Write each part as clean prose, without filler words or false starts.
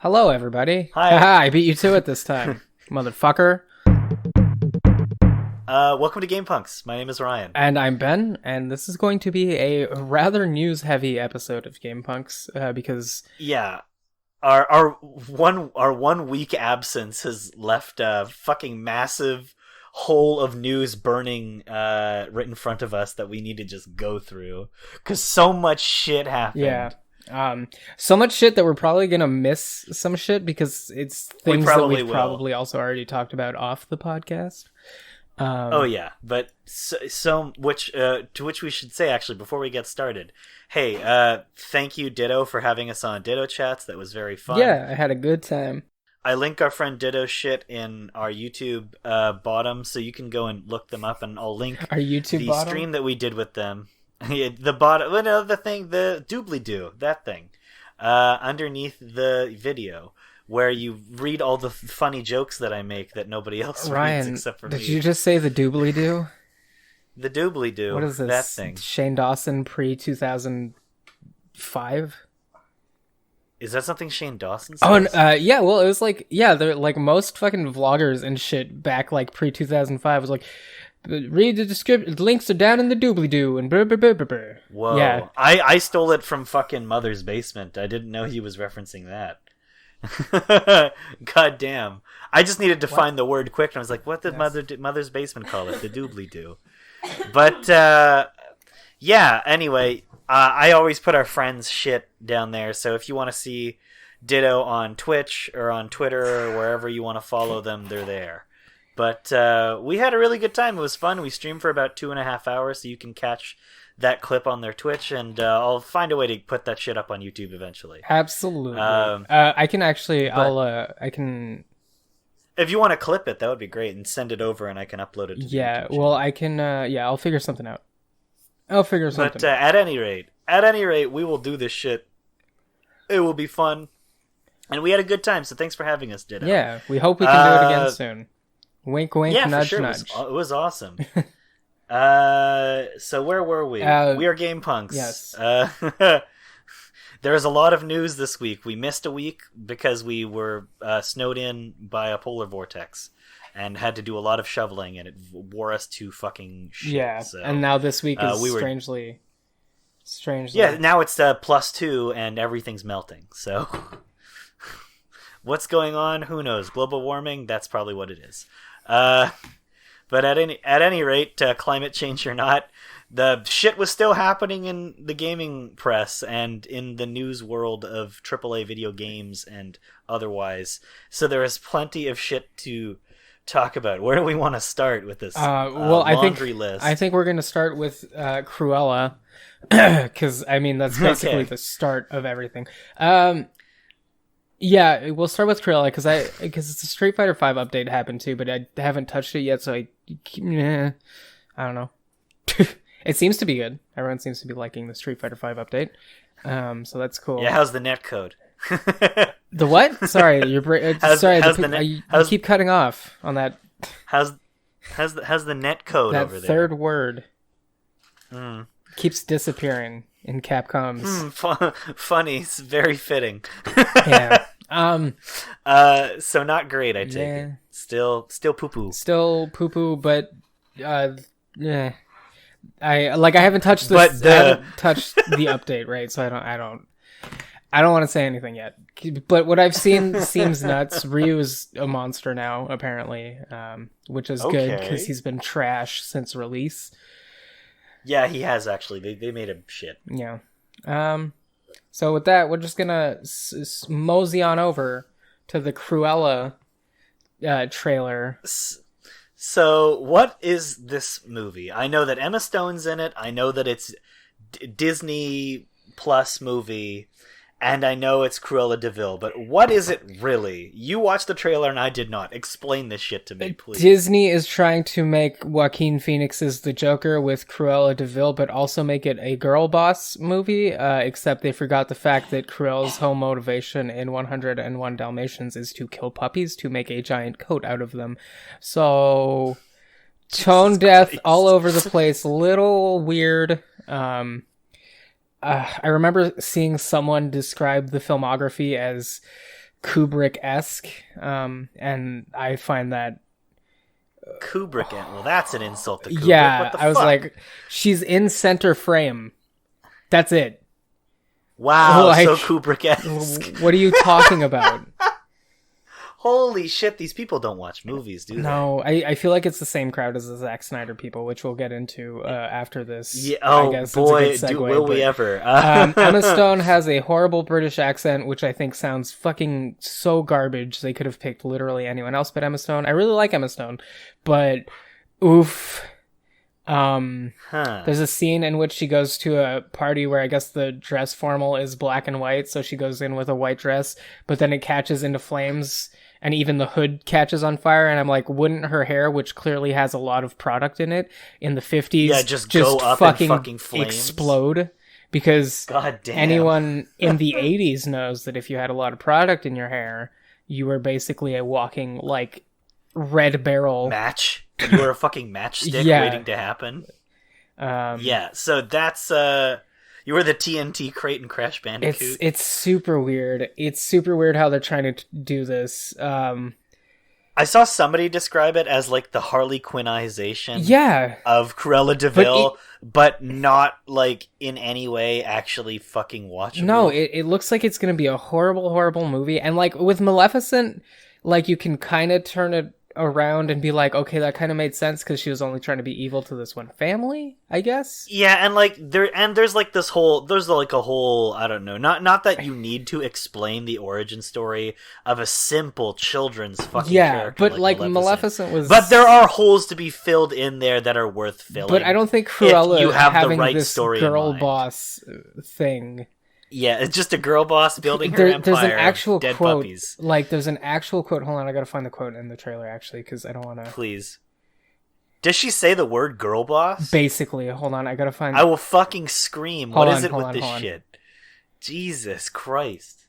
Hello, everybody. Hi. Haha, I beat you to it this time, motherfucker. Welcome to GamePunx. My name is Ryan. And I'm Ben, and this is going to be a rather news-heavy episode of GamePunx, because... Yeah. Our 1 week absence has left a fucking massive hole of news burning right in front of us that we need to just go through. Because so much shit happened. Yeah. So much shit that we're probably gonna miss some shit because it's things that we've probably also already talked about off the podcast. Oh yeah, but to which we should say actually before we get started, hey, thank you Ditto for having us on DittoChats. That was very fun. Yeah, I had a good time. I link our friend Ditto shit in our YouTube bottom, so you can go and look them up, and I'll link our YouTube the bottom? stream that we did with them. The bottom, well, no, the thing, the doobly-doo, that thing, underneath the video, where you read all the funny jokes that I make that nobody else reads except for me. Did you just say the doobly-doo? The doobly-doo. What is this? That thing. Shane Dawson pre-2005? Is that something Shane Dawson says? Oh, yeah, well, it was like, yeah, they're like most fucking vloggers and shit back like pre-2005 was like, read the description, links are down in the doobly-doo, and brr. Whoa. Yeah. I stole it from fucking Mother's Basement. I didn't know he was referencing that. God damn. I just needed to find the word quick, and I was like, what did Mother's Basement call it? The doobly-doo. But, yeah, anyway, I always put our friends' shit down there, so if you want to see Ditto on Twitch or on Twitter or wherever you want to follow them, they're there. But we had a really good time. It was fun. We streamed for about 2.5 hours, so you can catch that clip on their Twitch, and I'll find a way to put that shit up on YouTube eventually. Absolutely. I can actually, I can... If you want to clip it, that would be great, and send it over, and I can upload it to yeah, well, I can, yeah, I'll figure something out. But at any rate, we will do this shit. It will be fun. And we had a good time, so thanks for having us, Ditto. Yeah, we hope we can do it again soon. Wink, wink, yeah, nudge, for sure. nudge. It was awesome. So where were we? We are GamePunx. Yes. There was a lot of news this week. We missed a week because we were snowed in by a polar vortex and had to do a lot of shoveling, and it wore us to fucking shit. Yeah, so, and now this week is strangely... Yeah, now it's +2 and everything's melting, so... What's going on? Who knows? Global warming? That's probably what it is. But at any rate, climate change or not, the shit was still happening in the gaming press and in the news world of AAA video games and otherwise. So there is plenty of shit to talk about. Where do we want to start with this laundry list? I think we're going to start with Cruella, because, I mean, that's basically the start of everything. Yeah, we'll start with Cruella because it's a Street Fighter V update happened too, but I haven't touched it yet, so I don't know. It seems to be good. Everyone seems to be liking the Street Fighter V update, so that's cool. Yeah, how's the netcode? The what? Sorry, you keep cutting off on that. How's the netcode that over there? That third word keeps disappearing in Capcom's. Funny, it's very fitting. Yeah. So not great, I take it. Still poo-poo. Still poo-poo, but yeah. I haven't touched this. I haven't touched the update, right? So I don't want to say anything yet. But what I've seen seems nuts. Ryu is a monster now, apparently, which is good because he's been trash since release. Yeah, he has actually. They made him shit. Yeah. So with that, we're just gonna mosey on over to the Cruella trailer. So, what is this movie? I know that Emma Stone's in it. I know that it's Disney Plus movie, and I know it's Cruella DeVil. But what is it really? You watched the trailer, and I did not. Explain this shit to me, please. Disney is trying to make Joaquin Phoenix's The Joker with Cruella DeVil, but also make it a girl boss movie, except they forgot the fact that Cruella's whole motivation in 101 Dalmatians is to kill puppies to make a giant coat out of them. So, tone deaf all over the place, little weird. I remember seeing someone describe the filmography as Kubrick-esque, and I find that Kubrick. Well, that's an insult to Kubrick. Yeah, what the I was fuck? like, she's in center frame. That's it. Wow, like, so Kubrick-esque. What are you talking about? Holy shit, these people don't watch movies, do they? No, I feel like it's the same crowd as the Zack Snyder people, which we'll get into after this. Yeah, oh I guess boy, it's a good segue, will we ever. Emma Stone has a horrible British accent, which I think sounds fucking so garbage. They could have picked literally anyone else but Emma Stone. I really like Emma Stone, but oof. There's a scene in which she goes to a party where I guess the dress formal is black and white, so she goes in with a white dress, but then it catches into flames and even the hood catches on fire, and I'm like, wouldn't her hair, which clearly has a lot of product in it, in the 50s just go up in fucking flames? Explode? Because God damn. Anyone in the 80s knows that if you had a lot of product in your hair, you were basically a walking, like, red barrel match. You were a fucking matchstick waiting to happen. Yeah, so that's you were the TNT crate in Crash Bandicoot. It's super weird. It's super weird how they're trying to do this. I saw somebody describe it as like the Harley Quinnization of Cruella DeVil, but not like in any way actually fucking watchable. No, it looks like it's going to be a horrible, horrible movie. And like with Maleficent, like you can kind of turn it around and be like, okay, that kind of made sense because she was only trying to be evil to this one family, I guess. Yeah, and like there's like a whole I don't know, not that you need to explain the origin story of a simple children's fucking character. But like Maleficent was, but there are holes to be filled in there that are worth filling. But I don't think Cruella you have having the right this story girl in mind. boss thing. Yeah, it's just a girl boss building her empire. There's an actual dead quote. Puppies. Like, there's an actual quote. Hold on, I gotta find the quote in the trailer, actually, because I don't want to... Please. Does she say the word girl boss? Basically. Hold on, I gotta find... I will fucking scream. What is it with this shit? Jesus Christ.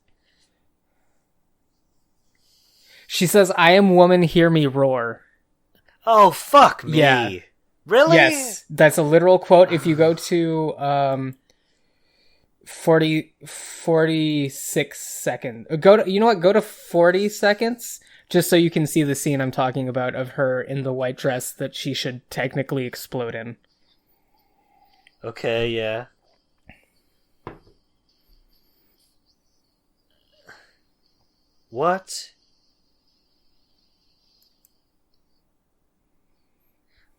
She says, I am woman, hear me roar. Oh, fuck me. Yeah. Really? Yes, that's a literal quote. If you go to... 46 seconds. You know what? Go to 40 seconds just so you can see the scene I'm talking about of her in the white dress that she should technically explode in. Okay, yeah. What?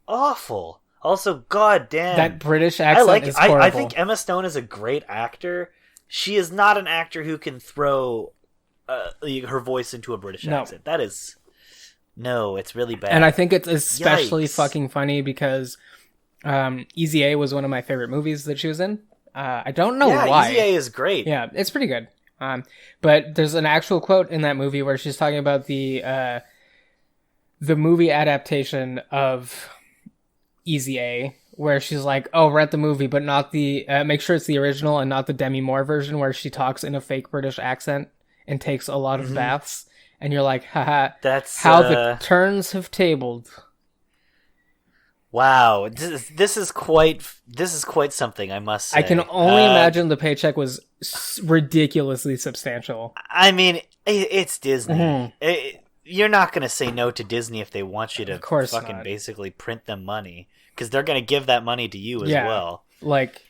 Awful. Also, goddamn, that British accent is horrible. I think Emma Stone is a great actor. She is not an actor who can throw her voice into a British accent. That is... No, it's really bad. And I think it's especially fucking funny because Easy A was one of my favorite movies that she was in. I don't know why. Easy A is great. Yeah, it's pretty good. But there's an actual quote in that movie where she's talking about the movie adaptation of Easy A, where she's like, oh, rent the movie, but not the make sure it's the original and not the Demi Moore version where she talks in a fake British accent and takes a lot of baths, and you're like, haha, that's how the turns have tabled. Wow, this is quite something, I must say. I can only imagine the paycheck was ridiculously substantial. I mean, it's Disney. You're not going to say no to Disney if they want you to fucking basically print them money. Because they're going to give that money to you as well. Like,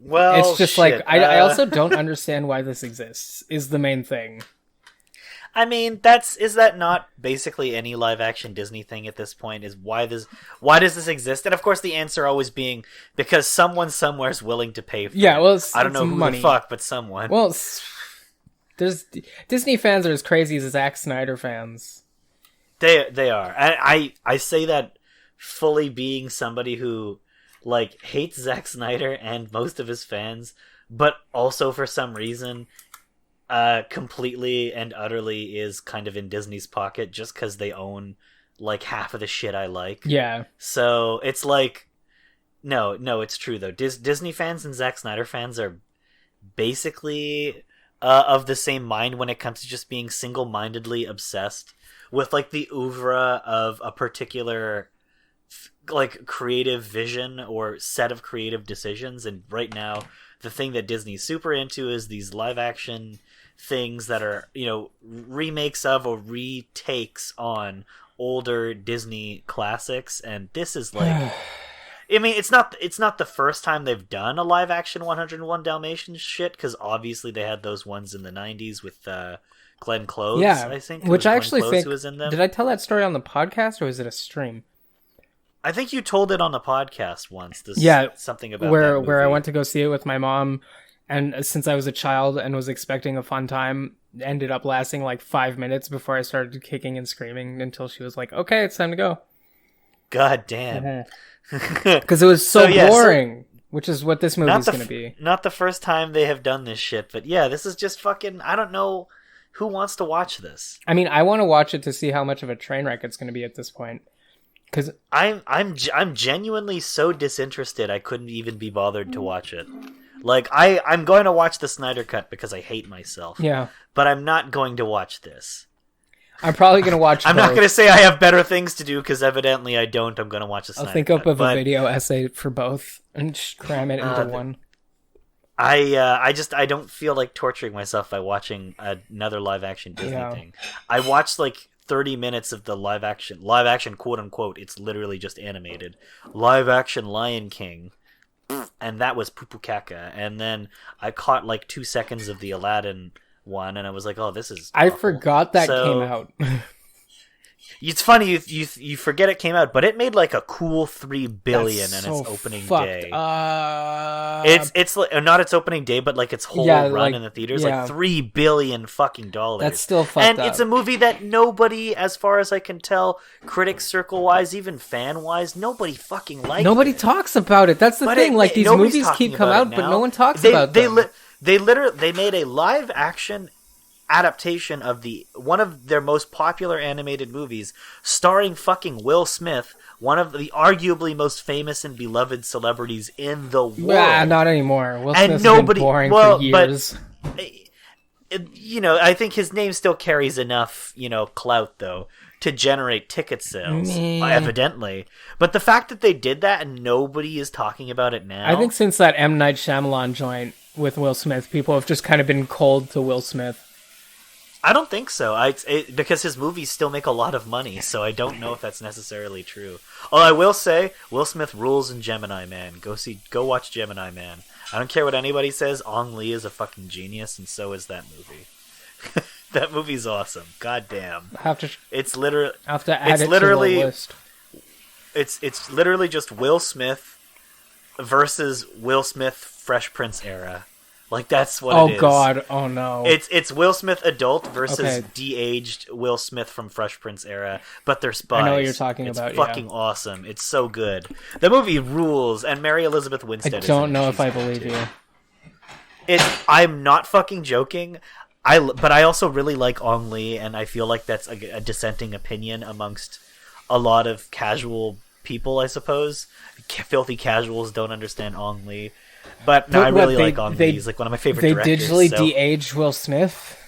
well, it's just like, I also don't understand why this exists, is the main thing. I mean, is that not basically any live action Disney thing at this point? Is why does this exist? And of course the answer always being because someone somewhere is willing to pay for it. Well, I don't know who money. the fuck, but someone. Well, there's Disney fans are as crazy as Zack Snyder fans. They are. I say that fully being somebody who like hates Zack Snyder and most of his fans, but also for some reason completely and utterly is kind of in Disney's pocket just because they own like half of the shit I like. Yeah. So it's like, no, it's true though. Disney fans and Zack Snyder fans are basically of the same mind when it comes to just being single-mindedly obsessed with like the oeuvre of a particular like creative vision or set of creative decisions. And right now, the thing that Disney's super into is these live-action things that are, remakes of or retakes on older Disney classics, and this is like I mean, it's not the first time they've done a live action 101 Dalmatians shit, because obviously they had those ones in the 90s with Glenn Close, I think. Which I actually think, who was in them. Did I tell that story on the podcast, or was it a stream? I think you told it on the podcast once. Something about where I went to go see it with my mom, and since I was a child and was expecting a fun time, ended up lasting like 5 minutes before I started kicking and screaming until she was like, "Okay, it's time to go." God damn. Because it was so boring, which is what this movie's going to be. Not the first time they have done this shit, but yeah, this is just fucking, I don't know who wants to watch this. I mean, I want to watch it to see how much of a train wreck it's going to be at this point. Because I'm genuinely so disinterested I couldn't even be bothered to watch it. Like, I'm going to watch the Snyder Cut because I hate myself. Yeah. But I'm not going to watch this. I'm probably going to watch I'm not going to say I have better things to do, because evidently I don't. I'm going to watch the Snyder Cut. I'll think up of a video essay for both and just cram it into one. I don't feel like torturing myself by watching another live action Disney thing. I watched like 30 minutes of the live action quote unquote, it's literally just animated live action Lion King, and that was poo poo caca. And then I caught like 2 seconds of the Aladdin one, and I was like, oh, this is awful. I forgot that came out. It's funny you forget it came out, but it made like a cool $3 billion in its opening day. It's like, not its opening day, but like its whole run in the theaters, like $3 billion fucking dollars. That's still fucked up. And it's a movie that nobody, as far as I can tell, critics circle wise, even fan wise, nobody fucking likes. Nobody talks about it. That's the thing. Like, these movies keep coming out, but no one talks about them. They made a live action adaptation of one of their most popular animated movies, starring fucking Will Smith, one of the arguably most famous and beloved celebrities in the world. Nah, not anymore. Will Smith's been boring for years. But, I think his name still carries enough, clout though, to generate ticket sales, evidently. But the fact that they did that and nobody is talking about it now. I think since that M. Night Shyamalan joint with Will Smith, people have just kind of been cold to Will Smith. I don't think so. Because his movies still make a lot of money, so I don't know if that's necessarily true. Although I will say, Will Smith rules in Gemini Man. Go watch Gemini Man. I don't care what anybody says. Ong Lee is a fucking genius, and so is that movie. That movie's awesome. God damn. It's literally. I have to add it's it literally, to the list. It's literally just Will Smith versus Will Smith Fresh Prince era. Like, that's what it is. Oh, God. Oh, no. It's Will Smith adult versus de-aged Will Smith from Fresh Prince era, but they're spies. I know what you're talking about, It's fucking awesome. It's so good. The movie rules, and Mary Elizabeth Winstead is in it. I don't know if I believe you. I'm not fucking joking. But I also really like Ong Lee, and I feel like that's a dissenting opinion amongst a lot of casual people, I suppose. Filthy casuals don't understand Ong Lee. But I really like Ong Lee. He's like one of my favorite directors. They digitally de-aged Will Smith?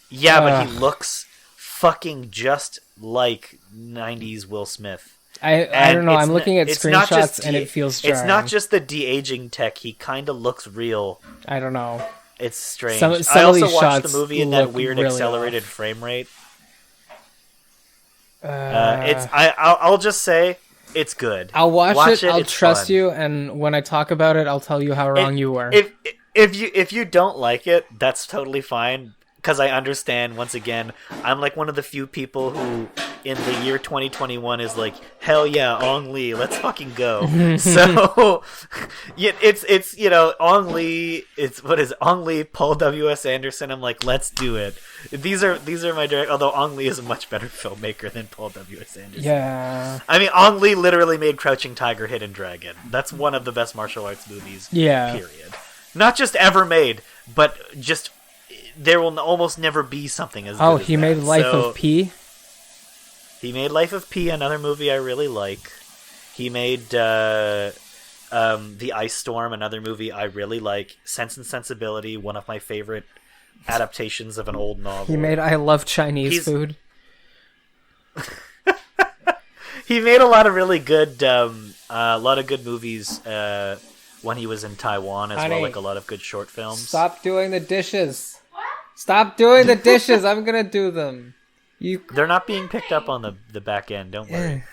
Yeah, but he looks fucking just like 90s Will Smith. I don't know. I'm looking at screenshots and it feels jarring. It's not just the de-aging tech. He kind of looks real. I don't know. It's strange. Some I also watched the movie in that weird really accelerated frame rate. I'll just say it's good. I'll watch it. I'll trust you, and when I talk about it, I'll tell you how wrong you were. If you don't like it, that's totally fine. Because I understand, once again, I'm like one of the few people who, in the year 2021, is like, hell yeah, Ong Lee, let's fucking go. So, yeah, it's Ong Lee, Ong Lee, Paul W.S. Anderson. I'm like, let's do it. These are my direct. Although Ong Lee is a much better filmmaker than Paul W.S. Anderson. Yeah. I mean, Ong Lee literally made Crouching Tiger, Hidden Dragon. That's one of the best martial arts movies. Yeah. Period. Not just ever made, but just. There will almost never be something as good as he made Life of P? He made Life of P, another movie I really like. He made The Ice Storm, another movie I really like. Sense and Sensibility, one of my favorite adaptations of an old novel. He made I Love Chinese Food. He made a lot of really good, movies when he was in Taiwan as well, like a lot of good short films. Stop doing the dishes. Stop doing the dishes. I'm gonna do them. They're not being picked up on the back end. Don't worry.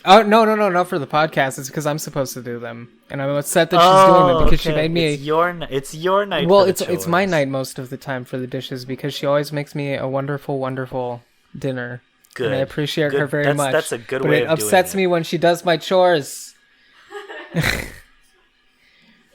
Oh no, not for the podcast. It's because I'm supposed to do them, and I'm upset that she's doing them because she made me. It's your night. Well, it's my night most of the time for the dishes because she always makes me a wonderful, wonderful dinner. Good. And I appreciate her very much. That's a good way of doing it. But it upsets me when she does my chores.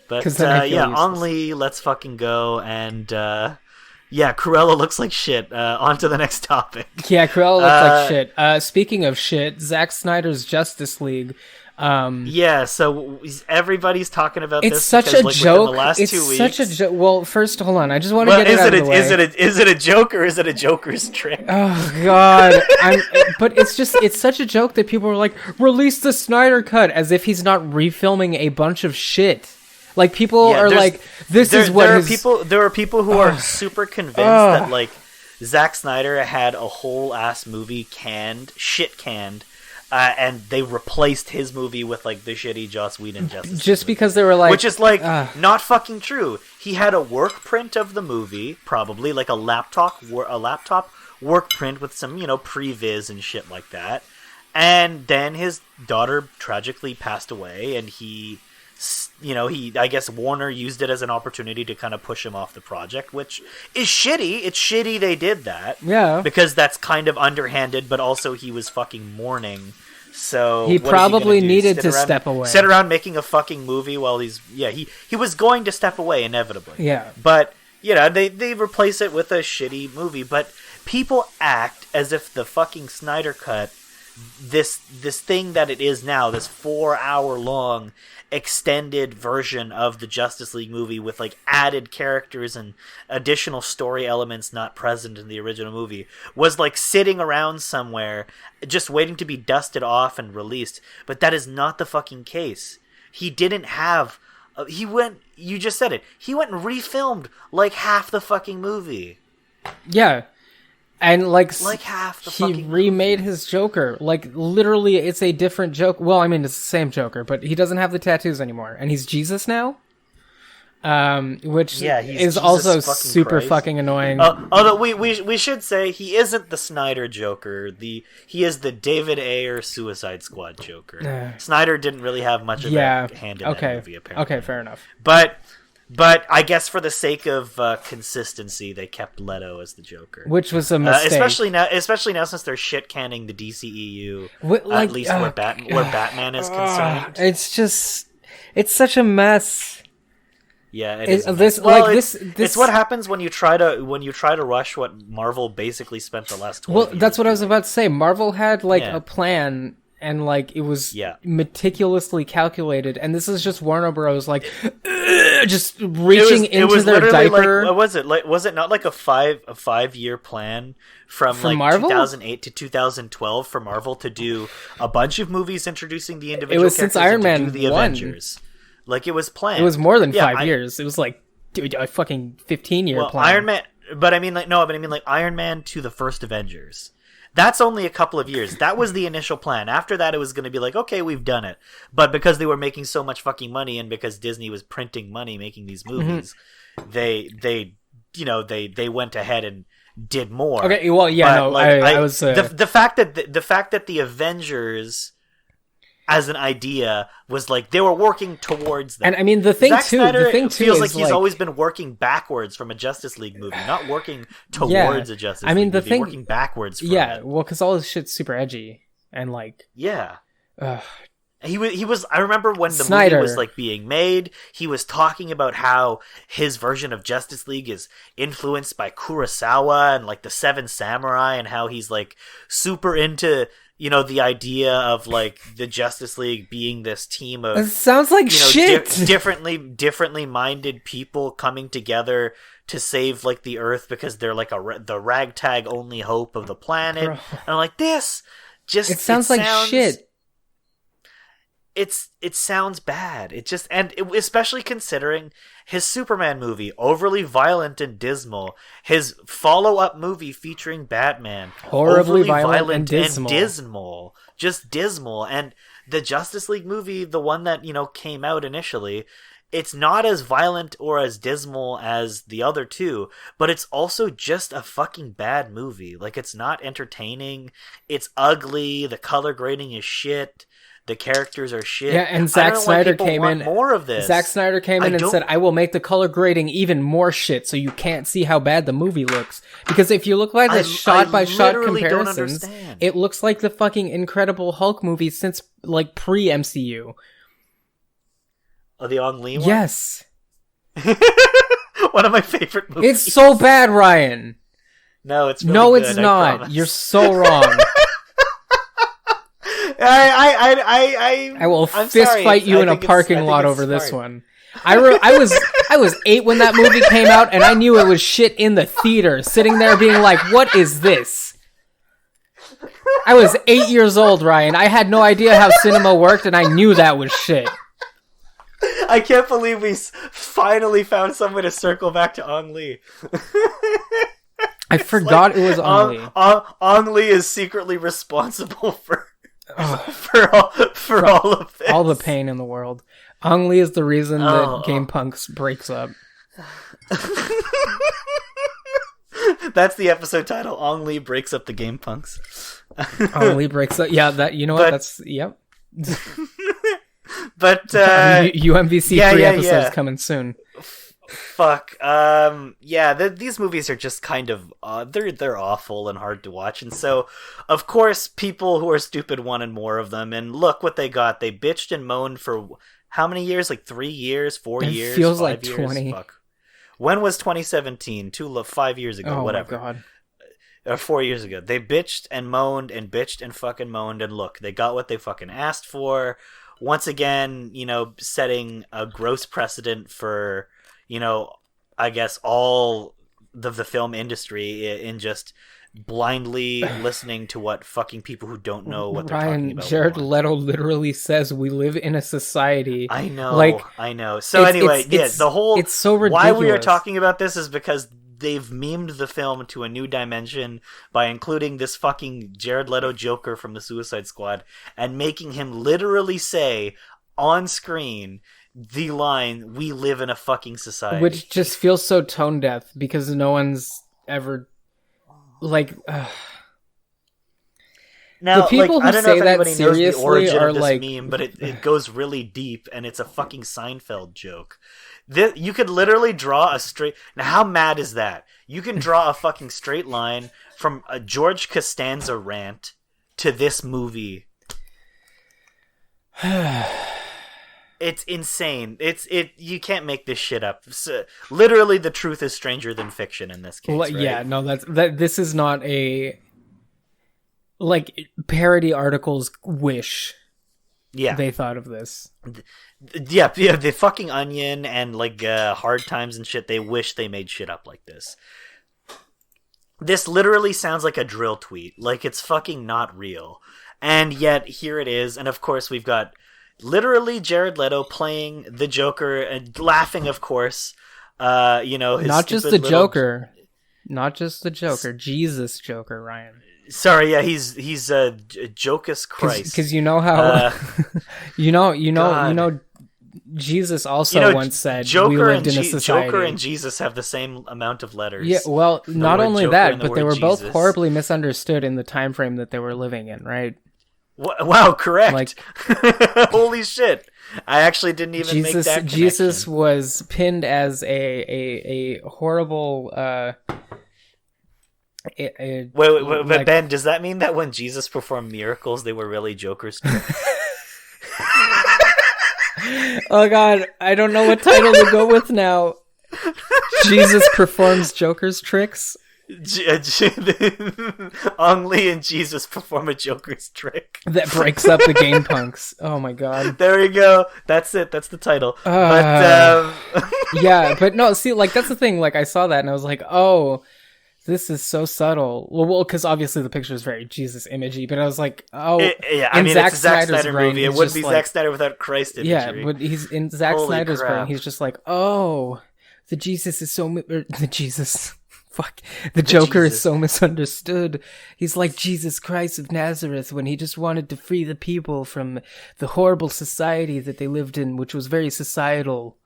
But Ongli, let's fucking go. And Cruella looks like shit. On to the next topic. Yeah, Cruella looks like shit. Speaking of shit, Zack Snyder's Justice League. So everybody's talking about it's this. Such because, a joke. The last it's 2 weeks. Such a joke. Well, first, hold on. I just want to get it out of the way. Is it a joke or is it a Joker's trick? Oh God! But it's such a joke that people are like, release the Snyder cut, as if he's not refilming a bunch of shit. Like people are like, there are people who are super convinced that like Zack Snyder had a whole ass movie canned, and they replaced his movie with like the shitty Joss Whedon Justice just movie. Because they were like, which is like not fucking true. He had a work print of the movie, probably like a laptop work print with some previs and shit like that, and then his daughter tragically passed away, and I guess Warner used it as an opportunity to kind of push him off the project, which is shitty. It's shitty they did that. Yeah. Because that's kind of underhanded, but also he was fucking mourning. So he probably needed to step away. Sit around making a fucking movie while he was going to step away inevitably. Yeah. But, they replace it with a shitty movie. But people act as if the fucking Snyder Cut, this thing that it is now, this 4-hour long extended version of the Justice League movie with like added characters and additional story elements not present in the original movie, was like sitting around somewhere just waiting to be dusted off and released. But that is not the fucking case. He didn't have you just said it, he went and refilmed like half the fucking movie. Yeah. And like half the he remade his Joker. Like literally, it's a different Joker. Well, I mean, it's the same Joker, but he doesn't have the tattoos anymore, and he's Jesus now. Which is Jesus also super Christ. Fucking annoying. Although we should say he isn't the Snyder Joker. He is the David Ayer Suicide Squad Joker. Snyder didn't really have much of a hand in that movie, apparently. Okay, fair enough. But I guess for the sake of consistency, they kept Leto as the Joker, which was a mistake. Especially now since they're shit canning the DCEU, at least where Batman is concerned. It's such a mess. Yeah, it is. It's what happens when you try to rush what Marvel basically spent the last 12 years. Well, that's what I was about to say. Marvel had a plan. And it was meticulously calculated, and this is just Warner Bros. Just reaching into their diaper. Was it not like a 5-year plan from Marvel? 2008 to 2012 for Marvel to do a bunch of movies introducing the individual? It was since Iron Man the 1. Avengers. It was planned. It was more than 5 years. It was a fucking 15-year plan. Iron Man, but I mean Iron Man to the first Avengers. That's only a couple of years. That was the initial plan. After that, it was going to be like, okay, we've done it. But because they were making so much fucking money, and because Disney was printing money making these movies, they went ahead and did more. Okay, well, yeah, I was the fact that the Avengers as an idea was they were working towards that. And I mean the thing too feels like he's always been working backwards from a Justice League movie, not working towards a Justice League movie, working backwards from it. Well, because all this shit's super edgy and he was I remember when the Snyder. movie was being made, he was talking about how his version of Justice League is influenced by Kurosawa and the Seven Samurai, and how he's super into the idea of the Justice League being this team of, it sounds like shit. Differently minded people coming together to save the Earth because they're the ragtag only hope of the planet. Bro. And I'm this just it sounds like shit. It sounds bad. Especially considering his Superman movie, overly violent and dismal. His follow-up movie featuring Batman, horribly violent and dismal. Just dismal. And the Justice League movie, the one that came out initially, it's not as violent or as dismal as the other two, but it's also just a fucking bad movie. Like, it's not entertaining. It's ugly. The color grading is shit. The characters are shit. Yeah, and Zack Snyder came in. More of this. Zack Snyder came in and said, "I will make the color grading even more shit, so you can't see how bad the movie looks." Because if you look like the shot-by-shot comparisons, it looks like the fucking Incredible Hulk movie since like pre-MCU. Oh, the Ang Lee one? Yes. One of my favorite movies. It's so bad, Ryan. No, it's really good, it's not. You're so wrong. I will fist fight you in a parking lot over this one. I was 8 when that movie came out, and I knew it was shit in the theater, sitting there being like, "What is this?" I was 8 years old, Ryan. I had no idea how cinema worked, and I knew that was shit. I can't believe we finally found some way to circle back to Ang Lee. I forgot it was Ang Lee. Ang Lee is secretly responsible for all of this. All the pain in the world. Ang Lee is the reason that GamePunx breaks up. That's the episode title. Ang Lee breaks up the GamePunx. Ang Lee breaks up. Yeah, that, you know what? That's, yep. But UMVC 3 episodes coming soon. Fuck. These movies are just kind of they're awful and hard to watch, and so of course people who are stupid wanted more of them. And look what they got. They bitched and moaned for how many years? Like 3 years, 4 years. It feels 5 like years? 20. Fuck. When was 2017? 5 years ago. Whatever. Oh my god. 4 years ago. They bitched and moaned and bitched and fucking moaned, and look, they got what they fucking asked for. Once again, setting a gross precedent for, I guess all the film industry in just blindly listening to what fucking people who don't know what they're talking about. Jared Leto literally says we live in a society. I know. So anyway, it's so ridiculous. Why we are talking about this is because they've memed the film to a new dimension by including this fucking Jared Leto Joker from the Suicide Squad and making him literally say on screen the line, "We live in a fucking society." Which just feels so tone deaf because no one's ever like... Now, the people who I don't know say if that anybody knows the origin are of this like... meme, but it goes really deep, and it's a fucking Seinfeld joke. You could literally draw a straight... Now, how mad is that? You can draw a fucking straight line from a George Costanza rant to this movie. It's insane. You can't make this shit up. Literally, the truth is stranger than fiction in this case. Well, right? Yeah, no, this is not a parody articles wish. Yeah, they thought of this. Yeah, the fucking Onion and Hard Times and shit. They wish they made shit up like this. This literally sounds like a drill tweet. Like, it's fucking not real. And yet here it is. And of course we've got literally Jared Leto playing the Joker and laughing, of course. His not just the Joker. Not just the Joker. Jesus Joker, Ryan. Sorry, yeah, he's Jokus Christ. Because you know how you know Jesus also once said Joker we lived in a society. Joker and Jesus have the same amount of letters. Yeah, well, not only that, but they were both horribly misunderstood in the time frame that they were living in, right? Wow, correct. Holy shit. I actually didn't even make that connection. Jesus was pinned as a horrible Wait, Ben, does that mean that when Jesus performed miracles, they were really Joker's tricks? Oh god, I don't know what title to go with now. Jesus performs Joker's tricks? Ang Lee and Jesus perform a Joker's trick that breaks up the GamePunx. Oh my god. There we go. That's it. That's the title. Yeah, but no, see, that's the thing. I saw that and I was like, oh, this is so subtle. Well, because obviously the picture is very Jesus imagey, but I was like, oh, it's a Zack Snyder movie. It wouldn't be Zack Snyder without Christ imagery. Yeah, but he's in Zack Snyder's brain. He's just like, oh, the Jesus is so the Jesus. Fuck. The Joker is so misunderstood. He's like Jesus Christ of Nazareth when he just wanted to free the people from the horrible society that they lived in, which was very societal.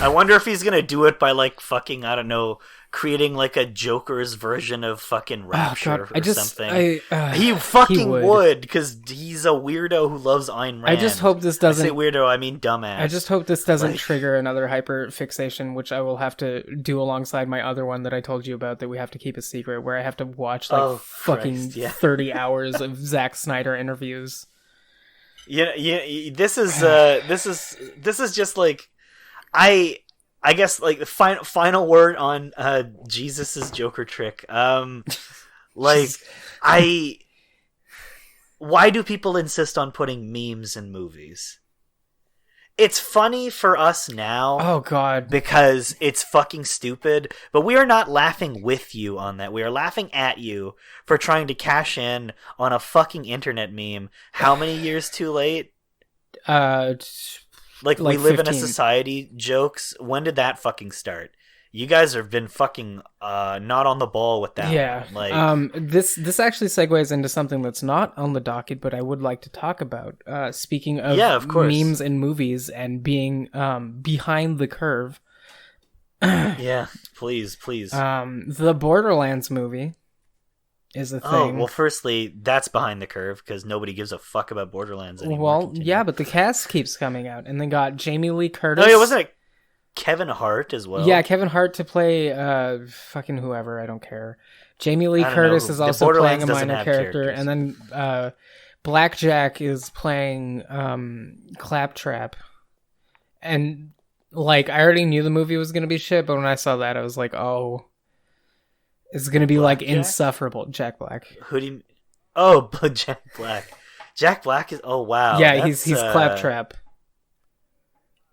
I wonder if he's gonna do it by like fucking, I don't know, creating like a Joker's version of fucking Rapture something. He fucking would, because he's a weirdo who loves Ayn Rand. I just hope this doesn't. I say weirdo, I mean dumbass. I just hope this doesn't trigger another hyper fixation, which I will have to do alongside my other one that I told you about that we have to keep a secret, where I have to watch like 30 hours of Zack Snyder interviews. Yeah. This is just like. I guess like the final word on Jesus's Joker trick. Why do people insist on putting memes in movies? It's funny for us now. Oh god. Because it's fucking stupid, but we are not laughing with you on that. We are laughing at you for trying to cash in on a fucking internet meme. How many years too late? Like we live 15. In a society jokes. When did that fucking start? You guys have been fucking not on the ball with that. Yeah. One. Like this actually segues into something that's not on the docket, but I would like to talk about. Speaking of memes in movies and being behind the curve. Yeah, please. The Borderlands movie is a thing. Oh, well, firstly, that's behind the curve because nobody gives a fuck about Borderlands anymore. Well, yeah, but the cast keeps coming out, and they got Jamie Lee Curtis. No, wasn't it Kevin Hart as well? Yeah, Kevin Hart to play fucking whoever, I don't care. Jamie Lee Curtis is also playing a minor character, and then Blackjack is playing Claptrap. And, like, I already knew the movie was going to be shit, but when I saw that, I was like, oh... It's going to be like insufferable. Jack Black. Who do you... Oh, Jack Black. Jack Black is... Oh, wow. Yeah, he's Claptrap.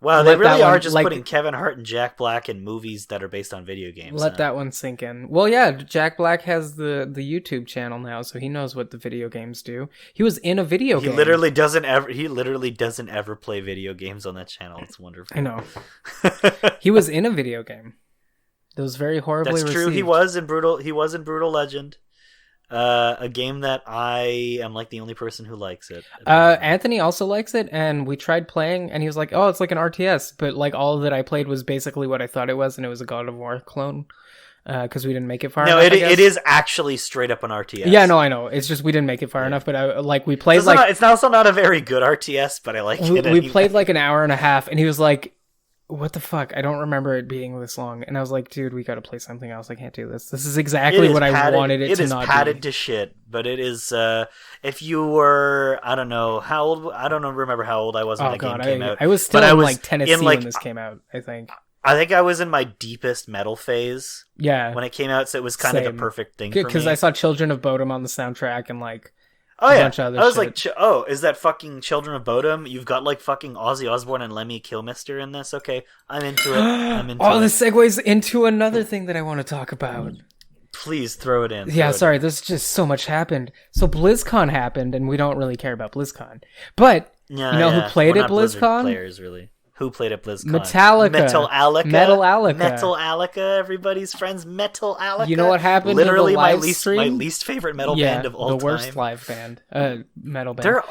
Wow, they really are just putting Kevin Hart and Jack Black in movies that are based on video games. Let that one sink in. Well, yeah, Jack Black has the YouTube channel now, so he knows what the video games do. He was in a video game. He literally doesn't ever play video games on that channel. It's wonderful. I know. He was in a video game. That was very horribly received. That's true. He was in Brutal Legend, a game that I am like the only person who likes it. Anthony also likes it, and we tried playing, and he was like, "Oh, it's like an RTS," but like all that I played was basically what I thought it was, and it was a God of War clone. Because we didn't make it far enough. No, it is actually straight up an RTS. Yeah, no, I know. It's just we didn't make it far enough. But we played it's also not a very good RTS, but I like it. We played like an hour and a half, and he was like, what the fuck? I don't remember it being this long. And I was like, dude, we gotta play something else. I can't do this. This is exactly what I wanted it to not be. It is padded to shit, but it is, if you were, I don't know, how old, I don't remember how old I was when that game came out. I was still in like Tennessee when this came out, I think. I think I was in my deepest metal phase. Yeah. When it came out, so it was kind of the perfect thing for me. Because I saw Children of Bodom on the soundtrack and like... Oh yeah, I was like, is that fucking Children of Bodom? You've got like fucking Ozzy Osbourne and Lemmy Kilmister in this? Okay, I'm into it. This segues into another thing that I want to talk about. Please throw it in. Sorry, there's just so much happened. So BlizzCon happened, and we don't really care about BlizzCon. But, who played at BlizzCon? Blizzard players, really. Who played at BlizzCon? Metallica. Metallica, everybody's friends. Metallica. You know what happened? Literally my least favorite metal band of all time. The worst live band, metal band.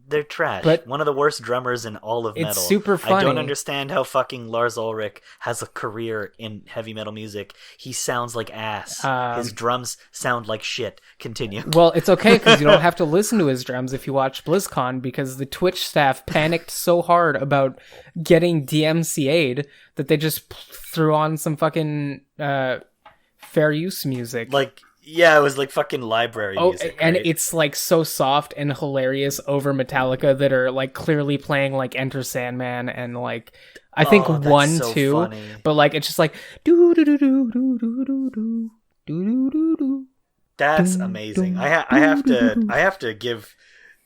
They're trash. But one of the worst drummers in all of metal. It's super funny. I don't understand how fucking Lars Ulrich has a career in heavy metal music. He sounds like ass. His drums sound like shit. Continue. Well, it's okay because you don't have to listen to his drums if you watch BlizzCon, because the Twitch staff panicked so hard about getting DMCA'd that they just threw on some fucking fair use music. Yeah, it was like fucking library music. And it's like so soft and hilarious over Metallica that are like clearly playing like Enter Sandman and like I think 1, 2, funny. But like it's just like do do do do do do do do do do do. That's amazing. I have to give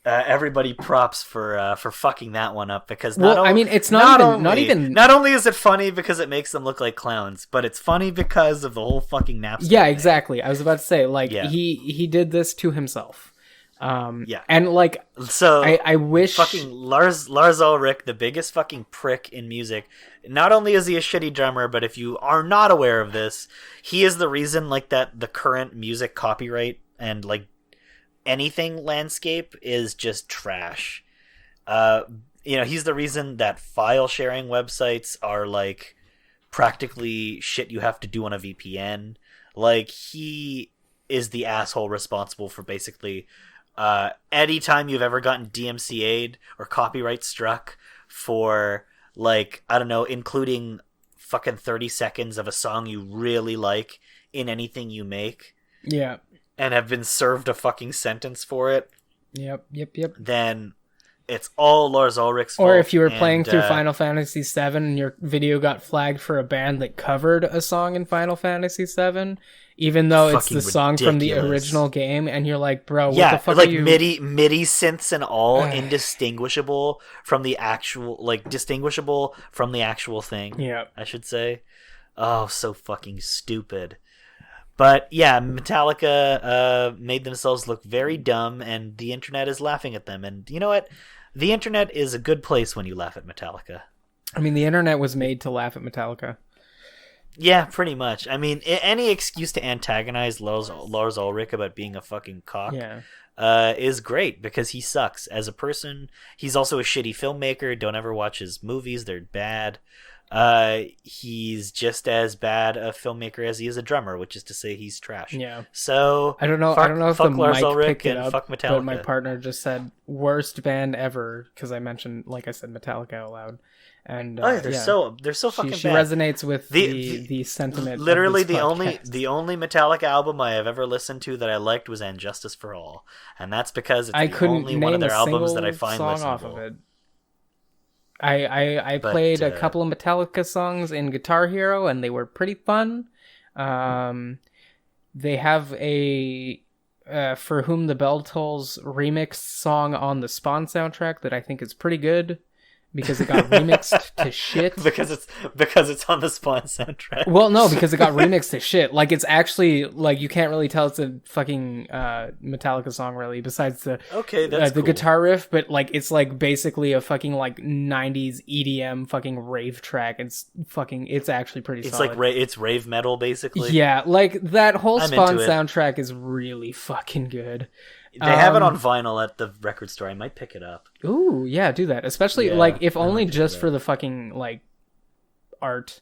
everybody props for fucking that one up, because it's not only is it funny because it makes them look like clowns, but it's funny because of the whole fucking Napster Yeah, thing. exactly. I was about to say he did this to himself. And I wish fucking Lars Ulrich, the biggest fucking prick in music. Not only is he a shitty drummer, but if you are not aware of this, he is the reason that the current music copyright and anything landscape is just trash. he's the reason that file sharing websites are like practically shit you have to do on a VPN. Like, he is the asshole responsible for basically anytime you've ever gotten DMCA'd or copyright struck for, like, I don't know, including fucking 30 seconds of a song you really like in anything you make. Yeah. And have been served a fucking sentence for it. Yep. Then it's all Lars Ulrich's fault. Or if you were playing through Final Fantasy VII and your video got flagged for a band that covered a song in Final Fantasy VII, even though it's the song from the original game, and you're like, bro, what the fuck like are you... MIDI synths and all, indistinguishable from the actual, like, distinguishable from the actual thing. Yeah, I should say. Oh, so fucking stupid. But yeah, Metallica made themselves look very dumb, and the internet is laughing at them. And you know what? The internet is a good place when you laugh at Metallica. I mean, the internet was made to laugh at Metallica. Yeah, pretty much. I mean, any excuse to antagonize Lars Ulrich about being a fucking cock is great, because he sucks as a person. He's also a shitty filmmaker. Don't ever watch his movies. They're bad. He's just as bad a filmmaker as he is a drummer, which is to say he's trash. Yeah. So I don't know if the Lars mic Ulrich picked it up, fuck Metallica. but my partner just said worst band ever, because I mentioned, like I said, Metallica out loud. And they're so fucking bad. She resonates with the sentiment. Literally, the only Metallica album I have ever listened to that I liked was "And Justice for All," and that's because it's the only one of their albums that I find listenable. Off of it. I played a couple of Metallica songs in Guitar Hero, and they were pretty fun. They have a For Whom the Bell Tolls remix song on the Spawn soundtrack that I think is pretty good, because it got remixed to shit. Because it's on the Spawn soundtrack. Well, no, because it got remixed to shit. Like, it's actually, like, you can't really tell it's a fucking Metallica song, really, besides the cool. guitar riff, but, like, it's, like, basically a fucking, like, 90s EDM fucking rave track. It's actually pretty solid. It's like, it's rave metal, basically. Yeah, like, that whole Spawn soundtrack is really fucking good. They have it on vinyl at the record store. I might pick it up. Ooh, yeah, do that. Especially, like, if only just for the fucking, like, art.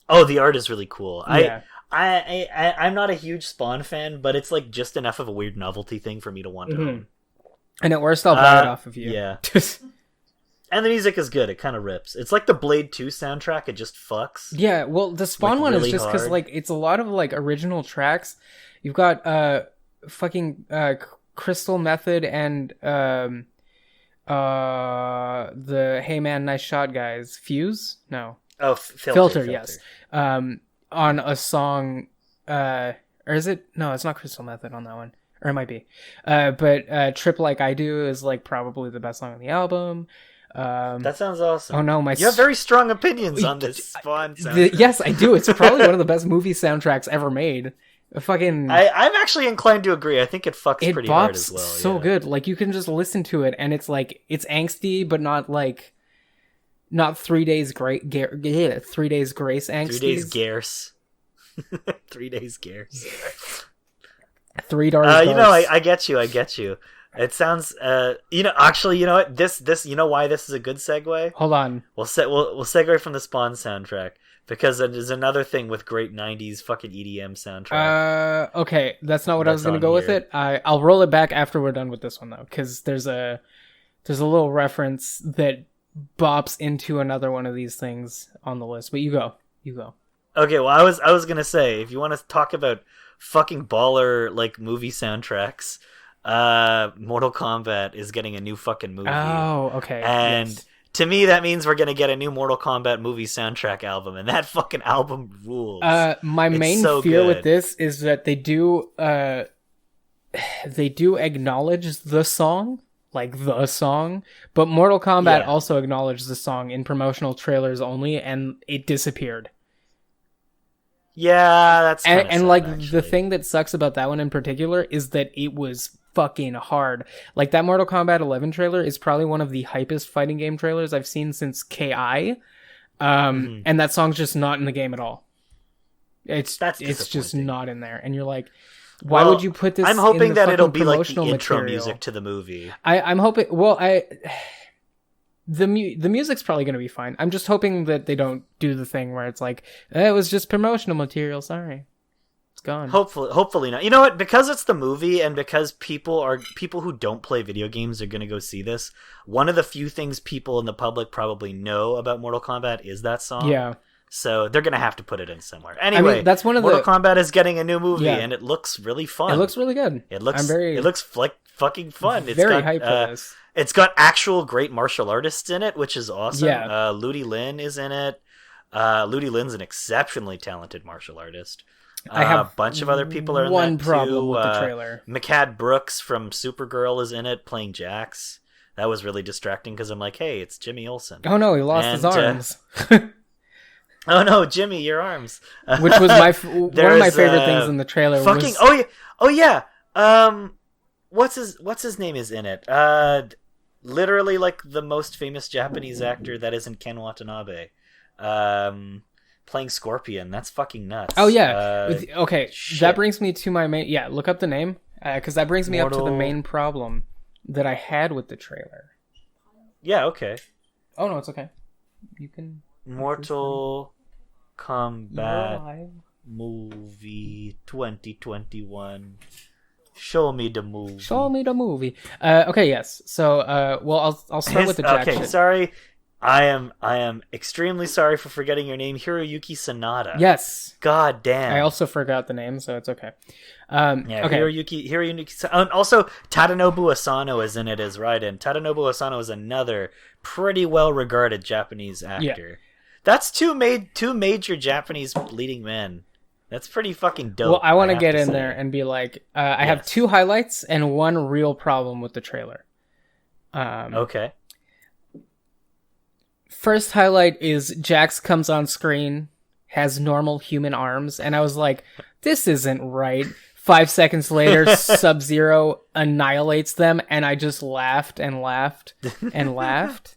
Oh, the art is really cool. Yeah. I'm not a huge Spawn fan, but it's, like, just enough of a weird novelty thing for me to want to own. And at worst, I'll buy it off of you. Yeah. And the music is good. It kind of rips. It's like the Blade 2 soundtrack. It just fucks. Yeah, well, the Spawn one really is just because, like, it's a lot of, like, original tracks. You've got, fucking Crystal Method and the Hey Man Nice Shot guys. Fuse? No. Oh, Filter, yes. On a song, or is it? No, it's not Crystal Method on that one. Or it might be. But Trip Like I Do is, like, probably the best song on the album. That sounds awesome. Oh no, you have very strong opinions on this Spawn soundtrack. Yes, I do. It's probably one of the best movie soundtracks ever made. I'm actually inclined to agree. I think it fucks pretty hard as well. So good. Like, you can just listen to it, and it's like, it's angsty, but not 3 days grace angsty. 3 days Garce. 3 days Garce. 3 days. I get you. It sounds. Actually, you know what? This. You know why this is a good segue? Hold on. We'll segue from the Spawn soundtrack. Because it is another thing with great 90s fucking EDM soundtrack. Okay, that's not what I was going to go with it. I'll roll it back after we're done with this one, though, because there's a little reference that bops into another one of these things on the list. But you go. Okay, well, I was going to say, if you want to talk about fucking baller, like, movie soundtracks, Mortal Kombat is getting a new fucking movie. Oh, okay. And... Yes. To me, that means we're going to get a new Mortal Kombat movie soundtrack album, and that fucking album rules. My main fear with this is that they do acknowledge the song, but Mortal Kombat also acknowledged the song in promotional trailers only, and it disappeared. Yeah, that's and sad, like, actually. the thing that sucks about that one in particular is that it was fucking hard. Like, that Mortal Kombat 11 trailer is probably one of the hypest fighting game trailers I've seen since KI. And that song's just not in the game at all. It's just not in there. And you're like, why would you put this? I'm hoping that it'll be like the intro material? music to the movie. I'm hoping. Well, the music's probably going to be fine. I'm just hoping that they don't do the thing where it's like, it was just promotional material, sorry. It's gone. Hopefully not. You know what? Because it's the movie and because people who don't play video games are going to go see this, one of the few things people in the public probably know about Mortal Kombat is that song. Yeah. So they're going to have to put it in somewhere. Anyway, I mean, that's one of Mortal Kombat is getting a new movie and it looks really fun. It looks really good. It looks like fucking fun. It's very got, hyped for this. It's got actual great martial artists in it, which is awesome. Yeah. Ludi Lin is in it. Ludi Lin's an exceptionally talented martial artist. I have a bunch of other people are in one that problem too. with the trailer. McCad Brooks from Supergirl is in it playing Jax. That was really distracting because I'm like, hey, it's Jimmy Olsen. Oh no, he lost his arms. Oh no, Jimmy, your arms. Which was one of my favorite things in the trailer. Oh yeah. What's his name is in it? Literally like the most famous Japanese actor that isn't Ken Watanabe. Playing Scorpion. That's fucking nuts. Oh yeah. Okay, shit. That brings me to my main. Yeah, look up the name because that brings me up to the main problem that I had with the trailer. Yeah. Okay. Oh no, it's okay. You can. Mortal Kombat movie 2021. Show me the movie. Okay. Yes. So. Well, I'll start with the jack shit. Sorry. I am extremely sorry for forgetting your name, Hiroyuki Sanada. Yes. God damn. I also forgot the name, so it's okay. Okay. Hiroyuki. And also, Tadanobu Asano is in it as Raiden. Tadanobu Asano is another pretty well-regarded Japanese actor. Yeah. That's two major Japanese leading men. That's pretty fucking dope. Well, I want to get in there and be like, I have two highlights and one real problem with the trailer. Okay. First highlight is Jax comes on screen, has normal human arms, and I was like, this isn't right. 5 seconds later, Sub-Zero annihilates them, and I just laughed and laughed and laughed.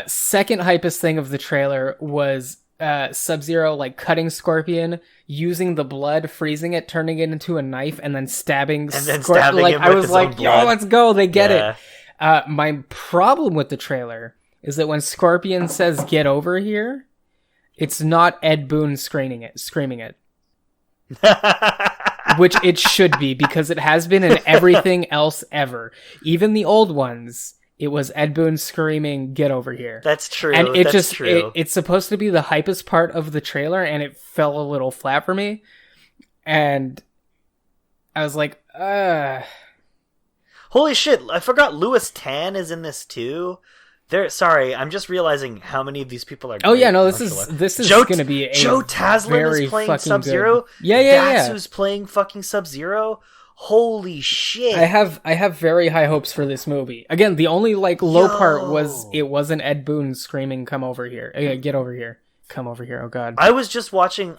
Second hypest thing of the trailer was Sub-Zero like cutting Scorpion, using the blood, freezing it, turning it into a knife, and then stabbing Scorpion. Like I was like, yo, let's go, they get it. My problem with the trailer is that when Scorpion says "get over here," it's not Ed Boon screaming it. Which it should be, because it has been in everything else ever. Even the old ones, it was Ed Boon screaming, "Get over here." That's true. And it's supposed to be the hypest part of the trailer, and it fell a little flat for me. And I was like, holy shit, I forgot Louis Tan is in this too. Sorry, I'm just realizing how many of these people are. Oh yeah, no, this is going to be Joe Taslim is playing Sub-Zero. Yeah. That's who's playing fucking Sub-Zero. Holy shit! I have very high hopes for this movie. Again, the only low part was it wasn't Ed Boon screaming, "Come over here, get over here, come over here." Oh god! I was watching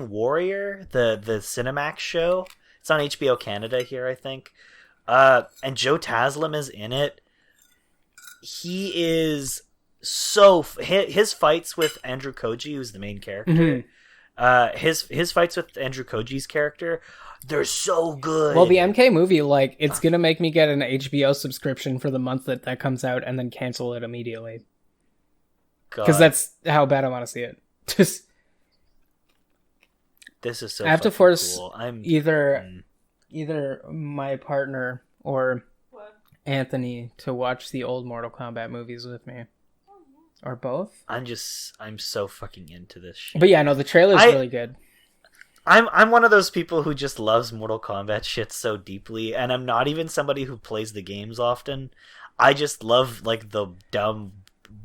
Warrior, the Cinemax show. It's on HBO Canada here, I think. And Joe Taslim is in it. He is his fights with Andrew Koji, who's the main character. Mm-hmm. His fights with Andrew Koji's character, they're so good. Well, the MK movie, it's gonna make me get an HBO subscription for the month that comes out, and then cancel it immediately. Because that's how bad I want to see it. Just this is so. I have to force cool. either my partner or Anthony to watch the old Mortal Kombat movies with me, or both. I'm so fucking into this shit. But yeah, no, the trailer's really good. I'm one of those people who just loves Mortal Kombat shit so deeply, and I'm not even somebody who plays the games often. I just love the dumb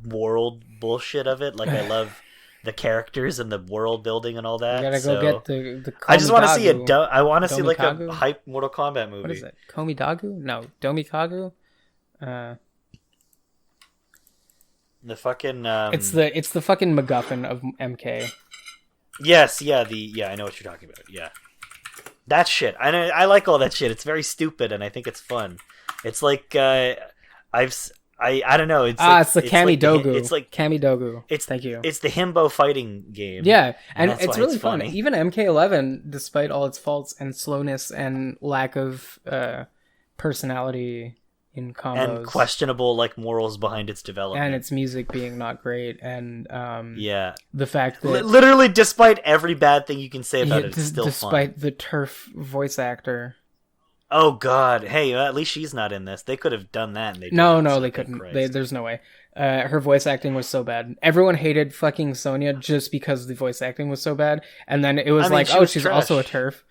world bullshit of it. I love the characters and the world building and all that. You gotta go get the I just want to see I want to see a hype Mortal Kombat movie. What is it? Komidagu? No, Domikagu. The fucking it's the fucking MacGuffin of MK. Yes, I know what you're talking about. Yeah, that shit. I like all that shit. It's very stupid, and I think it's fun. It's I don't know. It's it's the Kamidogu. It's like Kamidogu. Thank you. It's the himbo fighting game. Yeah, and it's really fun. Even MK11, despite all its faults and slowness and lack of personality in combos. And questionable like morals behind its development. And its music being not great, and the fact that literally despite every bad thing you can say about it, it's still despite fun. the TERF voice actor. Oh god, hey, at least she's not in this. They could have done that. And they couldn't. There's no way. Her voice acting was so bad. Everyone hated fucking Sonya just because the voice acting was so bad. And then it was she's trash. Also a TERF.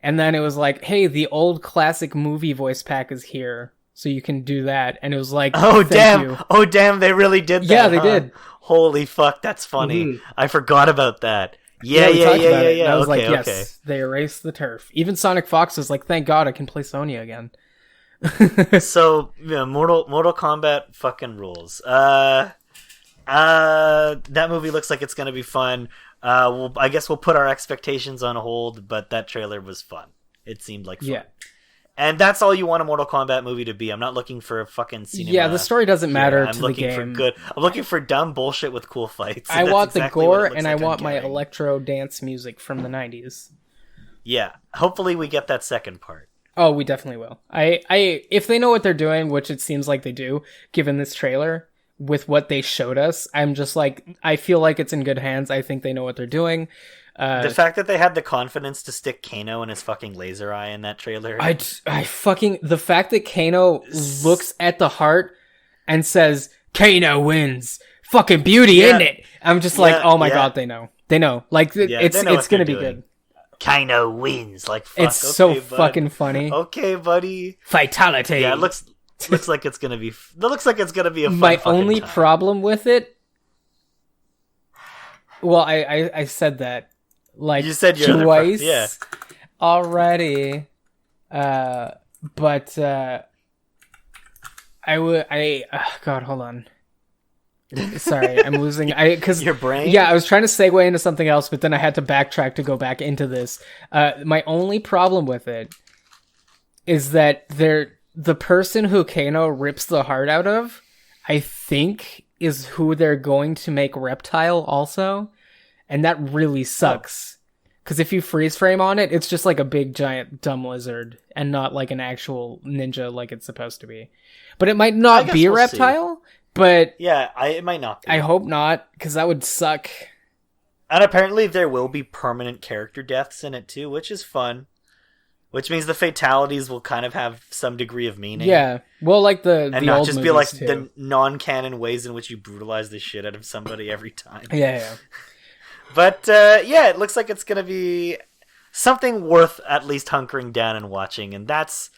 And then it was like, hey, the old classic movie voice pack is here, so you can do that. And it was like, oh damn, they really did that. Yeah, they did. Holy fuck, that's funny. Mm-hmm. I forgot about that. Yeah. I was like, yes, they erased the TERF. Even Sonic Fox was like, thank God I can play Sonya again. So, yeah, Mortal Kombat fucking rules. That movie looks like it's gonna be fun. I guess we'll put our expectations on hold, but that trailer was fun. It seemed like fun. Yeah. And that's all you want a Mortal Kombat movie to be. I'm not looking for a fucking cinema. Yeah, the story doesn't matter to the game. I'm looking for dumb bullshit with cool fights. I want the gore, and I want my electro dance music from the 90s. Yeah, hopefully we get that second part. Oh, we definitely will. If they know what they're doing, which it seems like they do, given this trailer, with what they showed us, I'm just like, I feel like it's in good hands. I think they know what they're doing. The fact that they had the confidence to stick Kano and his fucking laser eye in that trailer. The fact that Kano looks at the heart and says, Kano wins. Fucking beauty, isn't it? I'm just like, oh my god, they know. They know. Like, it's gonna be good. Kano wins. Like, fuck. It's so fucking funny. Okay, buddy. Fatality. Yeah, it looks like it's gonna be. It looks like it's gonna be a fun My only problem with it. Well, I said that like you said twice already, but God, hold on. Sorry, I'm losing. Because your brain. Yeah, I was trying to segue into something else, but then I had to backtrack to go back into this. My only problem with it is that the person who Kano rips the heart out of, I think, is who they're going to make Reptile also, and that really sucks. Because if you freeze frame on it, it's just like a big giant dumb lizard, and not like an actual ninja like it's supposed to be. But it might not be a Reptile. See. But yeah, it might not be. I hope not, because that would suck. And apparently there will be permanent character deaths in it too, which is fun. Which means the fatalities will kind of have some degree of meaning. Yeah, well, like the not old just be like too. The non-canon ways in which you brutalize the shit out of somebody every time. Yeah. But it looks like it's gonna be something worth at least hunkering down and watching, and that's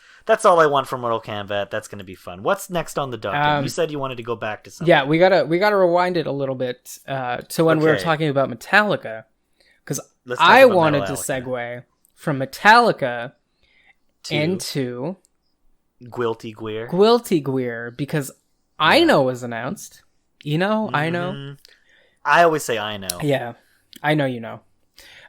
all I want from Mortal Kombat. That's going to be fun. What's next on the docket? You said you wanted to go back to something. Yeah, we gotta rewind it a little bit to when we were talking about Metallica, because I wanted to segue from Metallica into Guilty Gear. Because I know was announced. You know, I know. I always say I know. Yeah, I know you know.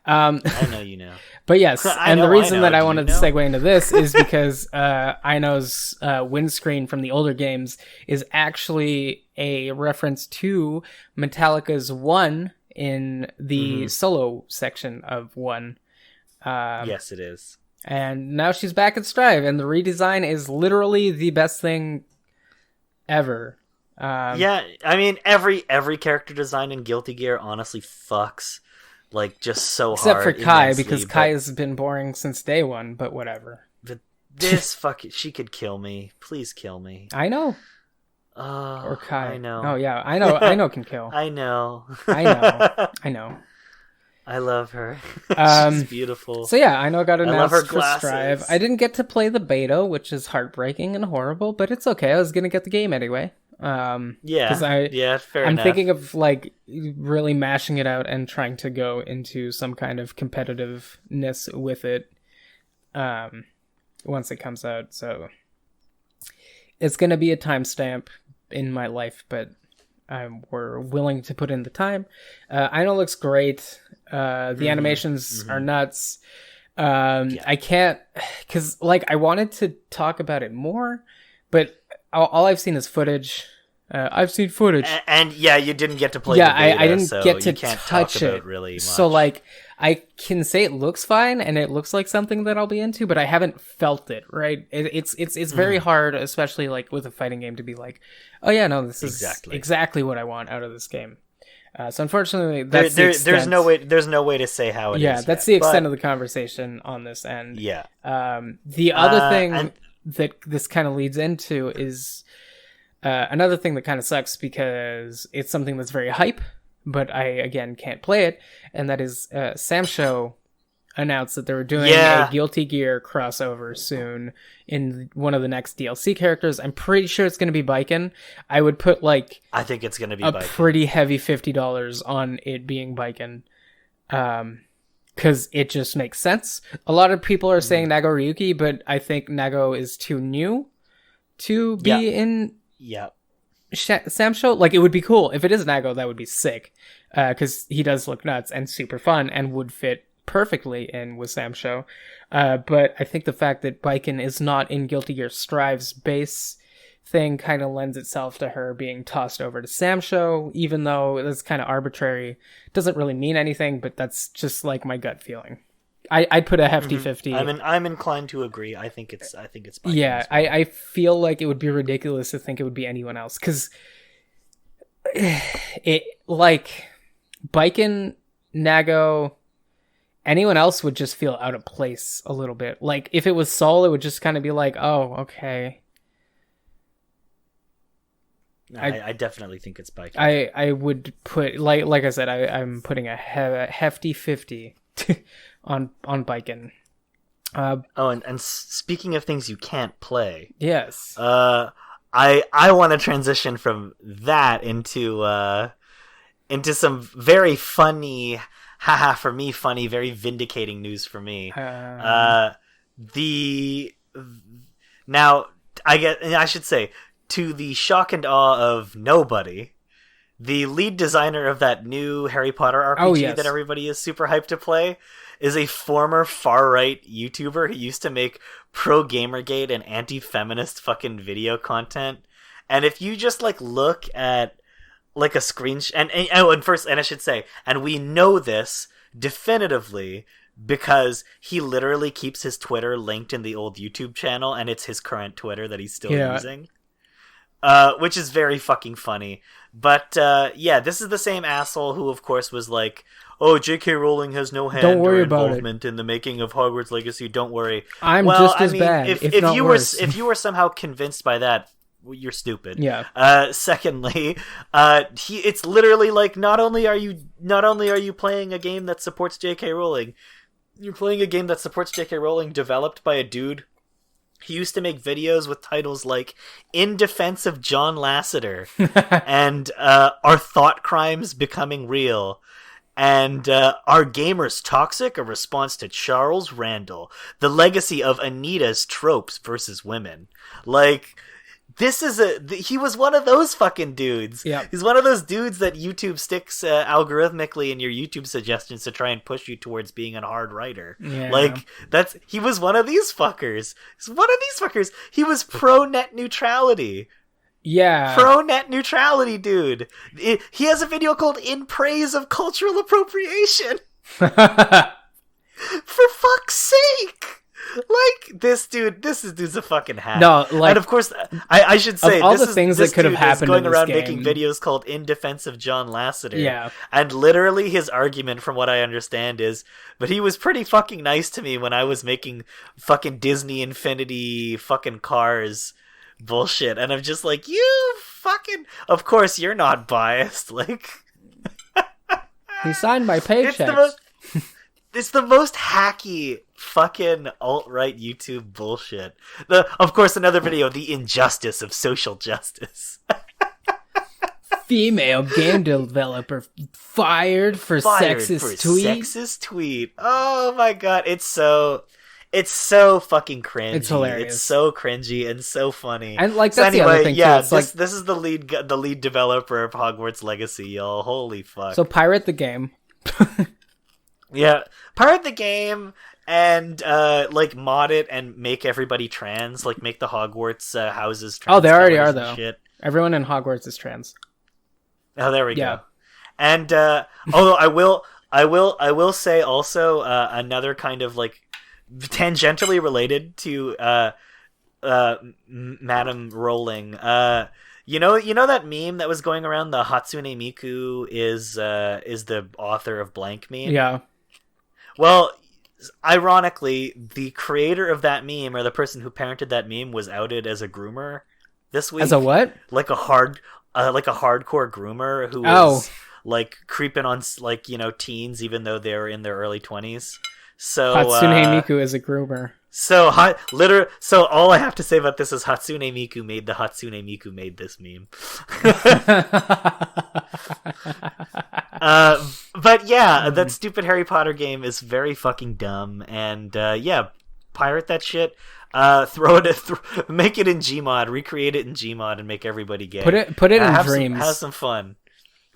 I know you know. But yes, and the reason that I wanted to segue into this is because Ino's windscreen from the older games is actually a reference to Metallica's 1 in the solo section of 1. Yes, it is. And now she's back at Strive, and the redesign is literally the best thing ever. Yeah, I mean, every character design in Guilty Gear honestly fucks. Like, just so Except hard. Except for Kai, because Kai has been boring since day one, but whatever. But this she could kill me. Please kill me. I know. Or Kai. I know. Oh, yeah, I know can kill. I know. I know. I love her. She's beautiful. So yeah, I know got announced for Strive. I didn't get to play the beta, which is heartbreaking and horrible, but it's okay. I was going to get the game anyway. Fair enough. I'm thinking of like really mashing it out and trying to go into some kind of competitiveness with it once it comes out. So it's going to be a timestamp in my life, but we're willing to put in the time. I know it looks great. The animations are nuts. I can't, because like I wanted to talk about it more, but all I've seen is footage. I've seen footage, and yeah, you didn't get to play. Yeah, the beta, I didn't get to touch it really much. So like, I can say it looks fine and it looks like something that I'll be into, but I haven't felt it, right? It's very hard, especially like with a fighting game, to be like, oh yeah, no, this is exactly what I want out of this game. So unfortunately, that's there's no way to say how it is. Yeah, that's the extent of the conversation on this end. Yeah. The other thing that this kind of leads into is another thing that kind of sucks, because it's something that's very hype, but I, again, can't play it, and that is Samsho announced that they were doing a Guilty Gear crossover soon in one of the next DLC characters. I'm pretty sure it's going to be Baiken. I would put I think it's going to be a pretty heavy $50 on it being Baiken, because it just makes sense. A lot of people are saying Nago Ryuki, but I think Nago is too new to be in Samsho. Like, it would be cool if it is Nago. That would be sick, because he does look nuts and super fun and would fit perfectly in with Samsho. But I think the fact that Baiken is not in Guilty Gear Strive's base thing kind of lends itself to her being tossed over to Samsho, even though that's kind of arbitrary. Doesn't really mean anything, but that's just like my gut feeling. I'd put a hefty 50. I'm inclined to agree. I think it's Baiken. Yeah, well. I feel like it would be ridiculous to think it would be anyone else, because it, like, Baiken, Nago, anyone else would just feel out of place a little bit. Like, if it was Sol, it would just kind of be like, oh, okay. No, I definitely think it's Baiken. I would put, like I said, I'm putting a hefty 50 on Baiken. And speaking of things you can't play, yes. I want to transition from that into some very funny, for me funny, very vindicating news for me. Now I should say, to the shock and awe of nobody, the lead designer of that new Harry Potter RPG that everybody is super hyped to play is a former far-right YouTuber who used to make pro-Gamergate and anti-feminist fucking video content. And if you just look at a screenshot, and I should say, and we know this definitively because he literally keeps his Twitter linked in the old YouTube channel, and it's his current Twitter that he's still using. Which is very fucking funny. But, this is the same asshole who, of course, was like, oh, J.K. Rowling has no hand or involvement in the making of Hogwarts Legacy, don't worry. I'm just as bad, if not worse. If you were somehow convinced by that, you're stupid. Yeah. Secondly, it's literally like, not only are you playing a game that supports J.K. Rowling, you're playing a game that supports J.K. Rowling, developed by a dude. He used to make videos with titles like In Defense of John Lasseter and Are Thought Crimes Becoming Real? And Are Gamers Toxic? A Response to Charles Randall. The Legacy of Anita's Tropes versus Women. Like, he was one of those fucking dudes. Yeah. He's one of those dudes that YouTube sticks algorithmically in your YouTube suggestions to try and push you towards being a hard writer. Yeah. He was one of these fuckers. He was pro net neutrality. Yeah. Pro net neutrality, dude. He has a video called In Praise of Cultural Appropriation. For fuck's sake. This dude's a fucking hack. No, and of course, I should say, all the things that could have happened going in this around game. Making videos called In Defense of John Lasseter. Yeah. And literally his argument, from what I understand, is, but he was pretty fucking nice to me when I was making fucking Disney Infinity fucking cars bullshit. And I'm just like, you fucking, of course you're not biased. He signed my paychecks. It's the most hacky fucking alt-right YouTube bullshit. Of course, another video, The Injustice of Social Justice. Female game developer fired for sexist tweet. Oh my god, it's so fucking cringy. It's hilarious. It's so cringy and so funny. And that's the other thing too. It's this is the lead developer of Hogwarts Legacy, y'all. Holy fuck. So pirate the game. Yeah, pirate the game and mod it and make everybody trans, make the Hogwarts houses trans. Oh, they already are though. Shit. Everyone in Hogwarts is trans. Oh, there we go. And although I will say also another kind of like tangentially related to Madam Rowling. You know that meme that was going around, the Hatsune Miku is the author of blank meme? Yeah. Well, ironically, the creator of that meme, or the person who parented that meme, was outed as a groomer this week. As a what? Like a hardcore groomer who was like creeping on like, you know, teens even though they were in their early 20s. So Hatsune Miku is a groomer. So so all I have to say about this is Hatsune Miku made this meme. But yeah, that stupid Harry Potter game is very fucking dumb, and yeah, pirate that shit. Make it in Gmod, recreate it in Gmod, and make everybody gay. Put it in Dreams. Have some fun.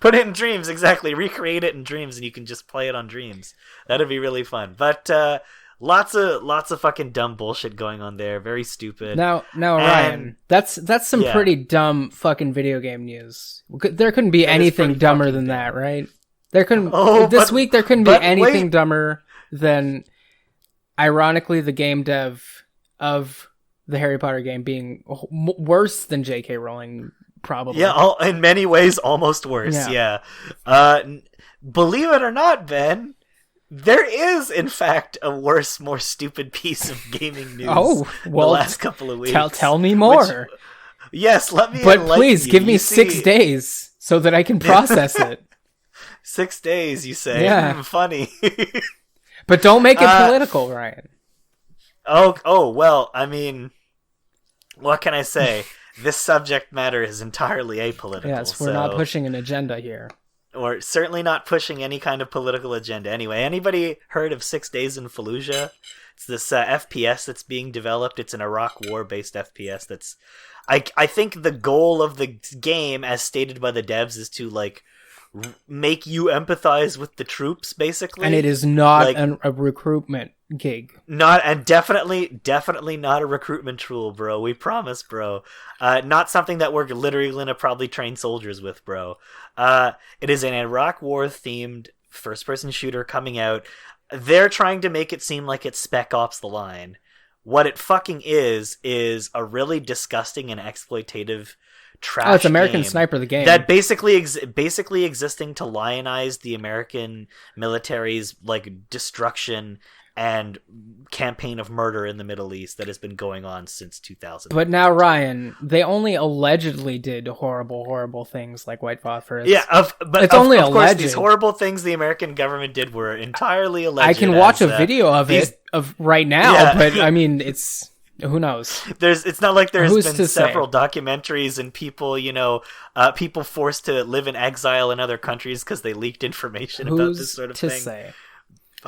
Put it in Dreams, exactly. Recreate it in Dreams, and you can just play it on Dreams. That'd be really fun. But lots of fucking dumb bullshit going on there. Very stupid. Now, Ryan, that's some pretty dumb fucking video game news. There couldn't be anything dumber than that, right? There couldn't. This week there couldn't be anything dumber than, ironically, the game dev of the Harry Potter game being worse than J.K. Rowling. Probably. Yeah, in many ways, almost worse. Yeah. Believe it or not, Ben, there is, in fact, a worse, more stupid piece of gaming news the last couple of weeks. Tell me more. Yes, let me But please, give me 6 days so that I can process it. 6 days, you say? Yeah. Funny. But don't make it political, Ryan. Oh, well, I mean, what can I say? This subject matter is entirely apolitical. Yes, we're not pushing an agenda here. Or certainly not pushing any kind of political agenda. Anyway, anybody heard of 6 Days in Fallujah? It's this FPS that's being developed. It's an Iraq War based FPS that's... I think the goal of the game, as stated by the devs, is to like make you empathize with the troops, basically. And it is not like, a recruitment gig. Definitely not a recruitment tool, bro. We promise, bro. Not something that we're literally gonna probably train soldiers with, bro. It is an Iraq War themed first-person shooter coming out. They're trying to make it seem like it's Spec Ops: The Line. What it fucking is a really disgusting and exploitative trash. Oh, it's American Sniper, the game. That basically existing to lionize the American military's like destruction and campaign of murder in the Middle East that has been going on since 2000. But now, Ryan, they only allegedly did horrible things like White Phosphorus. Yeah, but it's only alleged. Course, these horrible things the American government did were entirely alleged. I can watch a video of it right now, but I mean, it's... Who knows? It's not like there's been several documentaries and people, people forced to live in exile in other countries because they leaked information about this sort of thing.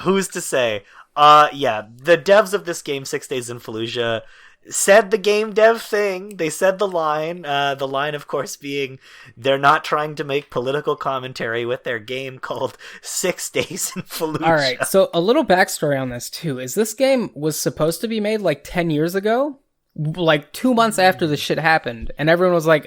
Who's to say? Yeah, the devs of this game, 6 Days in Fallujah, said the game dev thing. They said the line, of course, being they're not trying to make political commentary with their game called 6 Days in Fallujah. All right, so a little backstory on this, too, is this game was supposed to be made like 10 years ago, like 2 months after this shit happened, and everyone was like,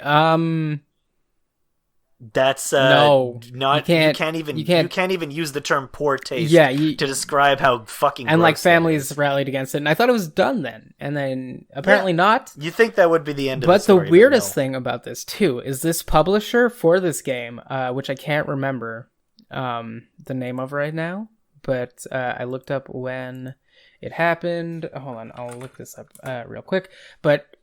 That's no, not you can't even use the term poor taste to describe how fucking and gross like families rallied against it, and I thought it was done then, and then apparently not. You think that would be the end of the story? But the weirdest thing about this too is this publisher for this game, which I can't remember the name of right now, but I looked up when it happened. Hold on, I'll look this up real quick. But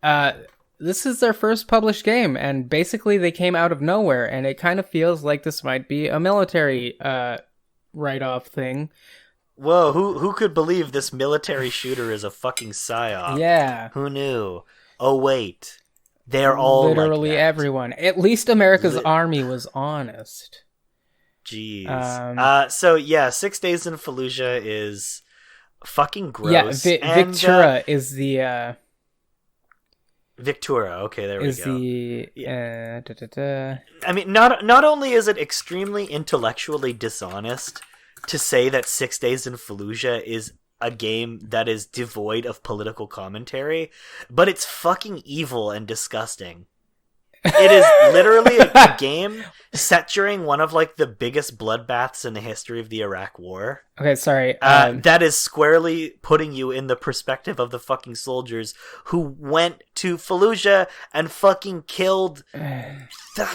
this is their first published game, and basically they came out of nowhere, and it kind of feels like this might be a military write-off thing. Whoa, who could believe this military shooter is a fucking psyop? Yeah. Who knew? Oh, wait. They're all literally like that. Everyone. At least America's army was honest. Jeez. So, yeah, 6 Days in Fallujah is fucking gross. Yeah, MYTHRA is the... Victura, okay, there we go. I mean, not only is it extremely intellectually dishonest to say that 6 Days in Fallujah is a game that is devoid of political commentary, but it's fucking evil and disgusting. It is literally a game set during one of like the biggest bloodbaths in the history of the Iraq War. Okay, sorry. That is squarely putting you in the perspective of the fucking soldiers who went to Fallujah and fucking killed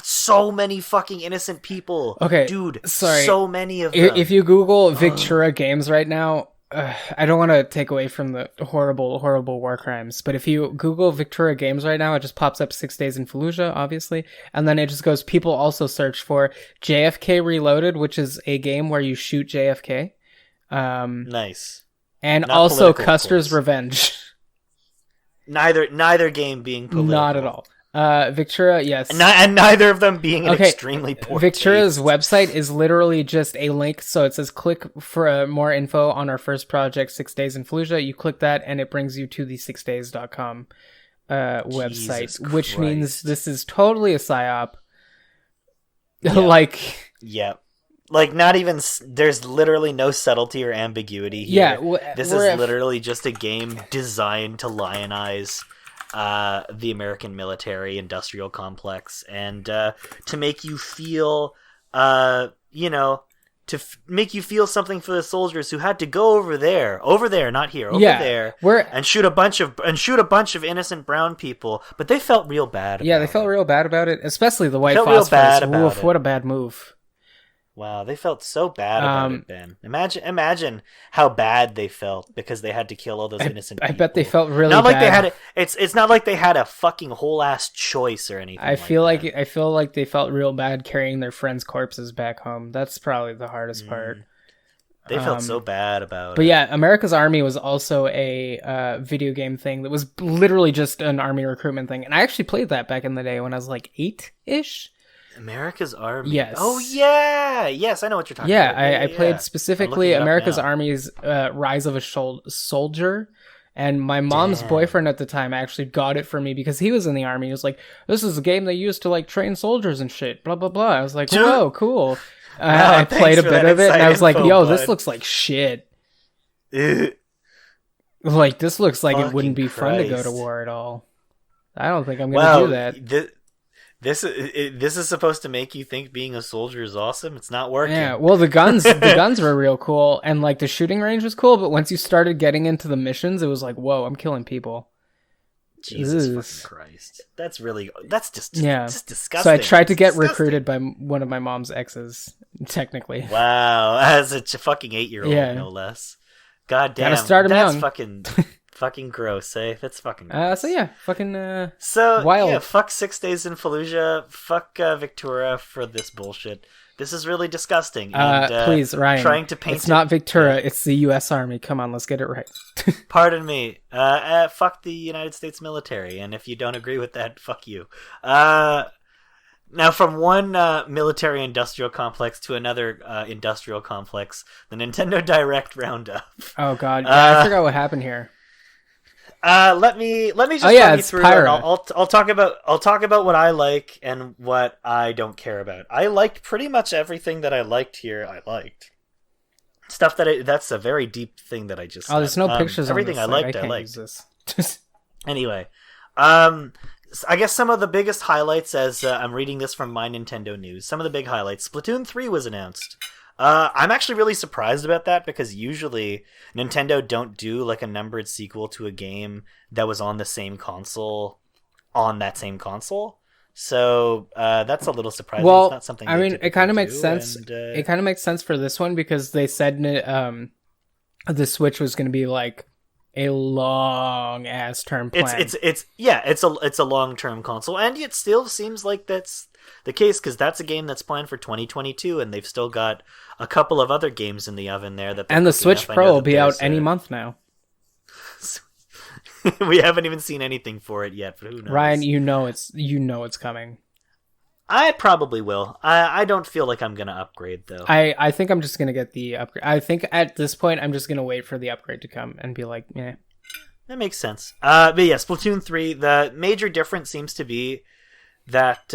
so many fucking innocent people. Okay, dude, sorry. So many of them. If you Google MYTHRA games right now, I don't want to take away from the horrible, horrible war crimes, but if you Google MYTHRA games right now, it just pops up 6 Days in Fallujah, obviously, and then it just goes, people also search for JFK Reloaded, which is a game where you shoot JFK. Nice. And not also Custer's Revenge. Neither game being political. Not at all. MYTHRA, yes. And neither of them being an extremely poor MYTHRA's taste. website is literally just a link, so it says click for more info on our first project, 6 Days in Fallujah. You click that and it brings you to the 6days.com website, which means this is totally a psyop. Yeah. Like, not even, there's literally no subtlety or ambiguity here. Yeah. This is literally just a game designed to lionize the American military industrial complex and to make you feel, make you feel something for the soldiers who had to go over there, not here, there, and shoot a bunch of innocent brown people, but they felt real bad about it. Yeah, they felt real bad about it, especially the white phosphorus. Woof, what a bad move. Wow, they felt so bad about it, Ben. Imagine how bad they felt because they had to kill all those innocent people. I bet they felt really not like bad. They had it's not like they had a fucking whole ass choice or anything. I feel like they felt real bad carrying their friends' corpses back home. That's probably the hardest part. They felt so bad about it. But yeah, America's Army was also a video game thing that was literally just an army recruitment thing. And I actually played that back in the day when I was like 8-ish. America's Army. Yes. Oh yeah. Yes, I know what you're talking about. I played specifically America's Army's Rise of a Soldier, and my mom's boyfriend at the time actually got it for me because he was in the army. He was like, "This is a game they used to like train soldiers and shit." Blah blah blah. I was like, "Whoa, cool." I played a bit of it, and I was like, "Yo, this looks like shit." Like, this looks like it wouldn't be fun to go to war at all. I don't think I'm gonna do that. This is supposed to make you think being a soldier is awesome. It's not working. Yeah, well, the guns were real cool, and like the shooting range was cool. But once you started getting into the missions, it was like, whoa, I'm killing people. Jesus fucking Christ, that's just disgusting. So I tried to get recruited by one of my mom's exes, technically. Wow, as a fucking 8-year-old, no less. God damn, gotta start 'em that's young. fucking gross, eh? That's fucking gross. So yeah, fucking wild. Yeah, fuck 6 Days in Fallujah. Fuck MYTHRA for this bullshit. This is really disgusting. And, please, Ryan. Trying to paint it's not MYTHRA. It's the U.S. Army. Come on, let's get it right. Pardon me. Fuck the United States military, and if you don't agree with that, fuck you. Now, from one military-industrial complex to another industrial complex, the Nintendo Direct Roundup. Oh God, yeah, I forgot what happened here. Let me just run you through. I'll talk about what I like and what I don't care about. I liked pretty much everything that I liked here. I liked stuff that's a very deep thing that I just. Oh, there's no pictures. Everything on this I liked. This. Anyway, I guess some of the biggest highlights, as I'm reading this from My Nintendo News, some of the big highlights. Splatoon 3 was announced. I'm actually really surprised about that because usually Nintendo don't do like a numbered sequel to a game that was on the same console on that same console. So that's a little surprising. Well, it's not something I mean, it kind of makes sense. It kind of makes sense for this one because they said the Switch was going to be like a long ass term plan. It's a long term console, and it still seems like that's the case because that's a game that's planned for 2022, and they've still got a couple of other games in the oven there. And the Switch Pro will be out any month now. We haven't even seen anything for it yet, but who knows? Ryan, you know it's coming. I probably will. I don't feel like I'm gonna upgrade though. I think I'm just gonna get the upgrade. I think at this point I'm just gonna wait for the upgrade to come and be like, yeah. That makes sense. But yeah, Splatoon 3. The major difference seems to be that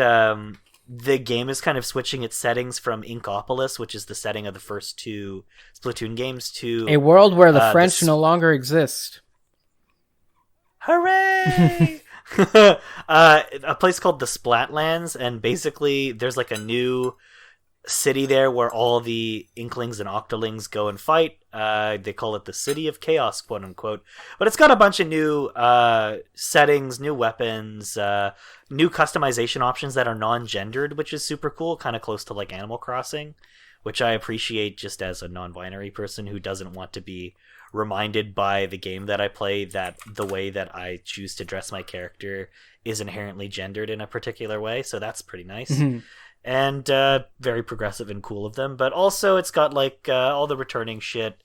the game is kind of switching its settings from Inkopolis, which is the setting of the first two Splatoon games, to a world where the French no longer exist. Hooray! A place called the Splatlands, and basically there's like a new city there where all the Inklings and Octolings go and fight. They call it the City of Chaos, quote unquote. But it's got a bunch of new settings, new weapons, new customization options that are non-gendered, which is super cool, kind of close to like Animal Crossing, which I appreciate just as a non-binary person who doesn't want to be reminded by the game that I play that the way that I choose to dress my character is inherently gendered in a particular way. So that's pretty nice. Mm-hmm. And very progressive and cool of them. But also it's got like all the returning shit.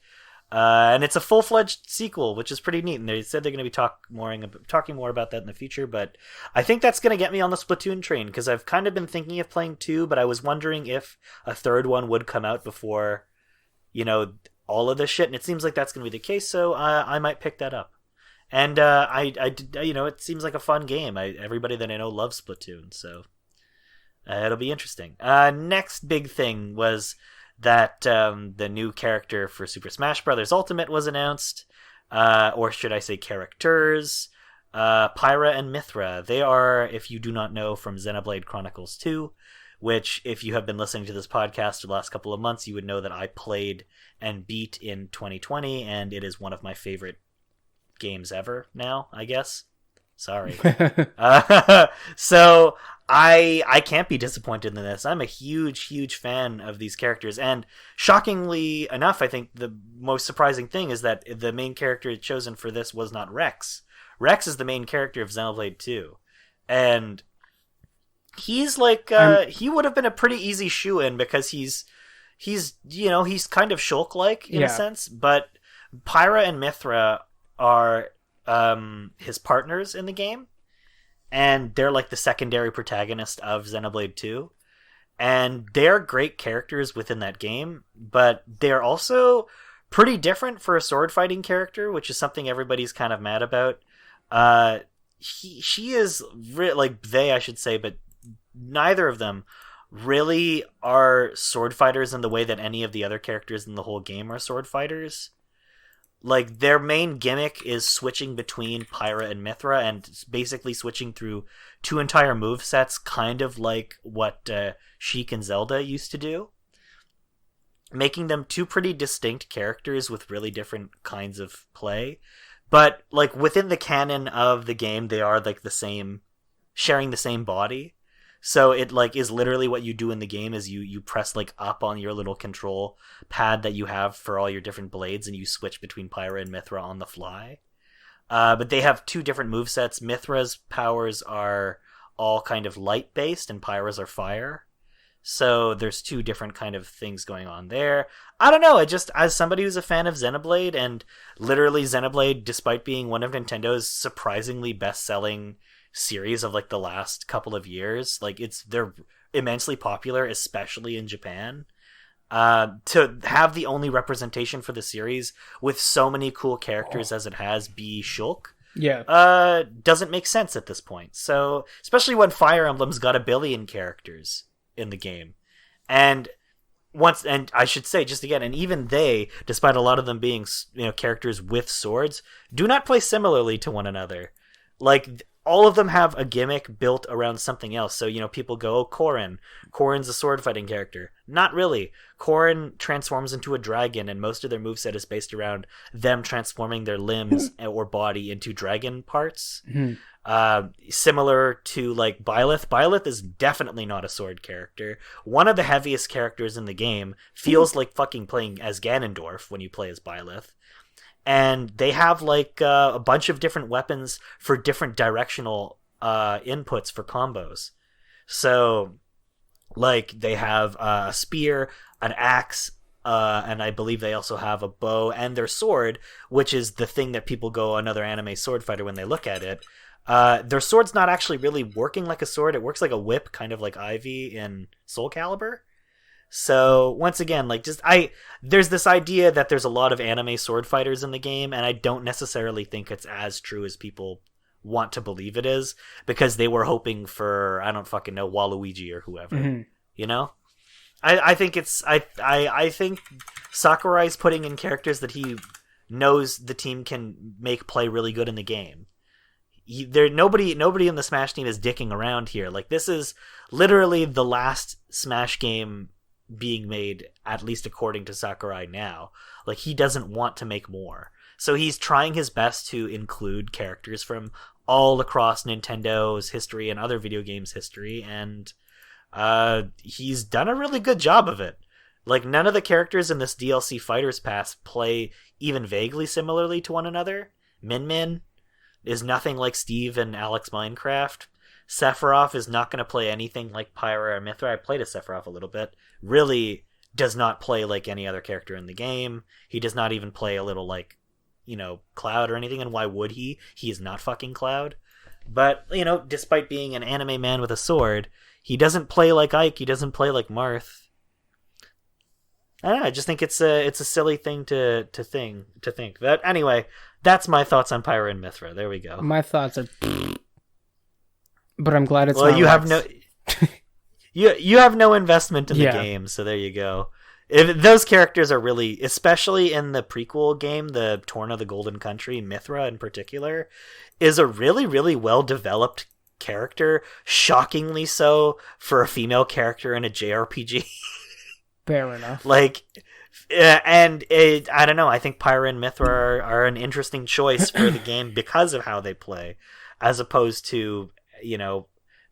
And it's a full-fledged sequel, which is pretty neat. And they said they're going to be talking more about that in the future. But I think that's going to get me on the Splatoon train, because I've kind of been thinking of playing 2, but I was wondering if a third one would come out before, you know, all of this shit. And it seems like that's going to be the case, so I might pick that up. And I you know, it seems like a fun game. Everybody that I know loves Splatoon, so it'll be interesting. Next big thing was that the new character for Super Smash Bros. Ultimate was announced, or should I say characters, PYRA and MYTHRA. They are, if you do not know, from Xenoblade Chronicles 2, which, if you have been listening to this podcast for the last couple of months, you would know that I played and beat in 2020, and it is one of my favorite games ever now, I guess. Sorry. So I can't be disappointed in this. I'm a huge fan of these characters, and shockingly enough, I think the most surprising thing is that the main character chosen for this was not Rex. Rex is the main character of Xenoblade 2, and he's like he would have been a pretty easy shoe-in, because he's you know, he's kind of Shulk-like in a sense, but PYRA and MYTHRA are his partners in the game, and they're like the secondary protagonist of Xenoblade 2, and they're great characters within that game, but they're also pretty different for a sword fighting character, which is something everybody's kind of mad about. She is I should say, but neither of them really are sword fighters in the way that any of the other characters in the whole game are sword fighters. Like, their main gimmick is switching between PYRA and MYTHRA, and basically switching through 2 entire movesets, kind of like what Sheik and Zelda used to do, making them 2 pretty distinct characters with really different kinds of play. But like, within the canon of the game, they are like the same, sharing the same body. So it like is literally what you do in the game is you press like up on your little control pad that you have for all your different blades, and you switch between PYRA and MYTHRA on the fly. But they have 2 different movesets. MYTHRA's powers are all kind of light based, and PYRA's are fire. So there's 2 different kind of things going on there. I don't know. As somebody who's a fan of Xenoblade, and literally Xenoblade, despite being one of Nintendo's surprisingly best-selling series of like the last couple of years, like they're immensely popular, especially in Japan. To have the only representation for the series with so many cool characters as it has be Shulk, doesn't make sense at this point. So, especially when Fire Emblem's got 1 billion characters in the game, and I should say, just again, and even they, despite a lot of them being, you know, characters with swords, do not play similarly to one another. Like, all of them have a gimmick built around something else. So, you know, people go, oh, Corrin. Corrin's a sword fighting character. Not really. Corrin transforms into a dragon, and most of their moveset is based around them transforming their limbs or body into dragon parts. Mm-hmm. Similar to like Byleth. Byleth is definitely not a sword character. One of the heaviest characters in the game feels like fucking playing as Ganondorf when you play as Byleth. And they have like a bunch of different weapons for different directional inputs for combos. So, like, they have a spear, an axe, and I believe they also have a bow and their sword, which is the thing that people go, another anime sword fighter, when they look at it. Their sword's not actually really working like a sword. It works like a whip, kind of like Ivy in Soul Calibur. So, once again, like, there's this idea that there's a lot of anime sword fighters in the game, and I don't necessarily think it's as true as people want to believe it is, because they were hoping for, I don't fucking know, Waluigi or whoever, mm-hmm. You know? I think I think Sakurai's putting in characters that he knows the team can make play really good in the game. nobody in the Smash team is dicking around here. Like, this is literally the last Smash game being made, at least according to Sakurai now. Like, he doesn't want to make more. So he's trying his best to include characters from all across Nintendo's history and other video games history, and he's done a really good job of it. Like, none of the characters in this DLC Fighters Pass play even vaguely similarly to one another. Min Min is nothing like Steve and Alex Minecraft. Sephiroth is not going to play anything like PYRA or MYTHRA. I played as Sephiroth a little bit. Really does not play like any other character in the game. He does not even play a little like, Cloud or anything, and why would he? He is not fucking Cloud. But, despite being an anime man with a sword, he doesn't play like Ike, he doesn't play like Marth. I don't know, I just think it's a silly thing to think. But anyway, that's my thoughts on PYRA and MYTHRA. There we go. My thoughts are but I'm glad it's well, not you Rex. have no you have no investment in the game, so there you go. If those characters are really, especially in the prequel game, the Torn of the Golden Country, MYTHRA in particular, is a really, really well-developed character, shockingly so for a female character in a JRPG. Fair enough. Like, I don't know, I think PYRA and MYTHRA are an interesting choice for the game because of how they play, as opposed to,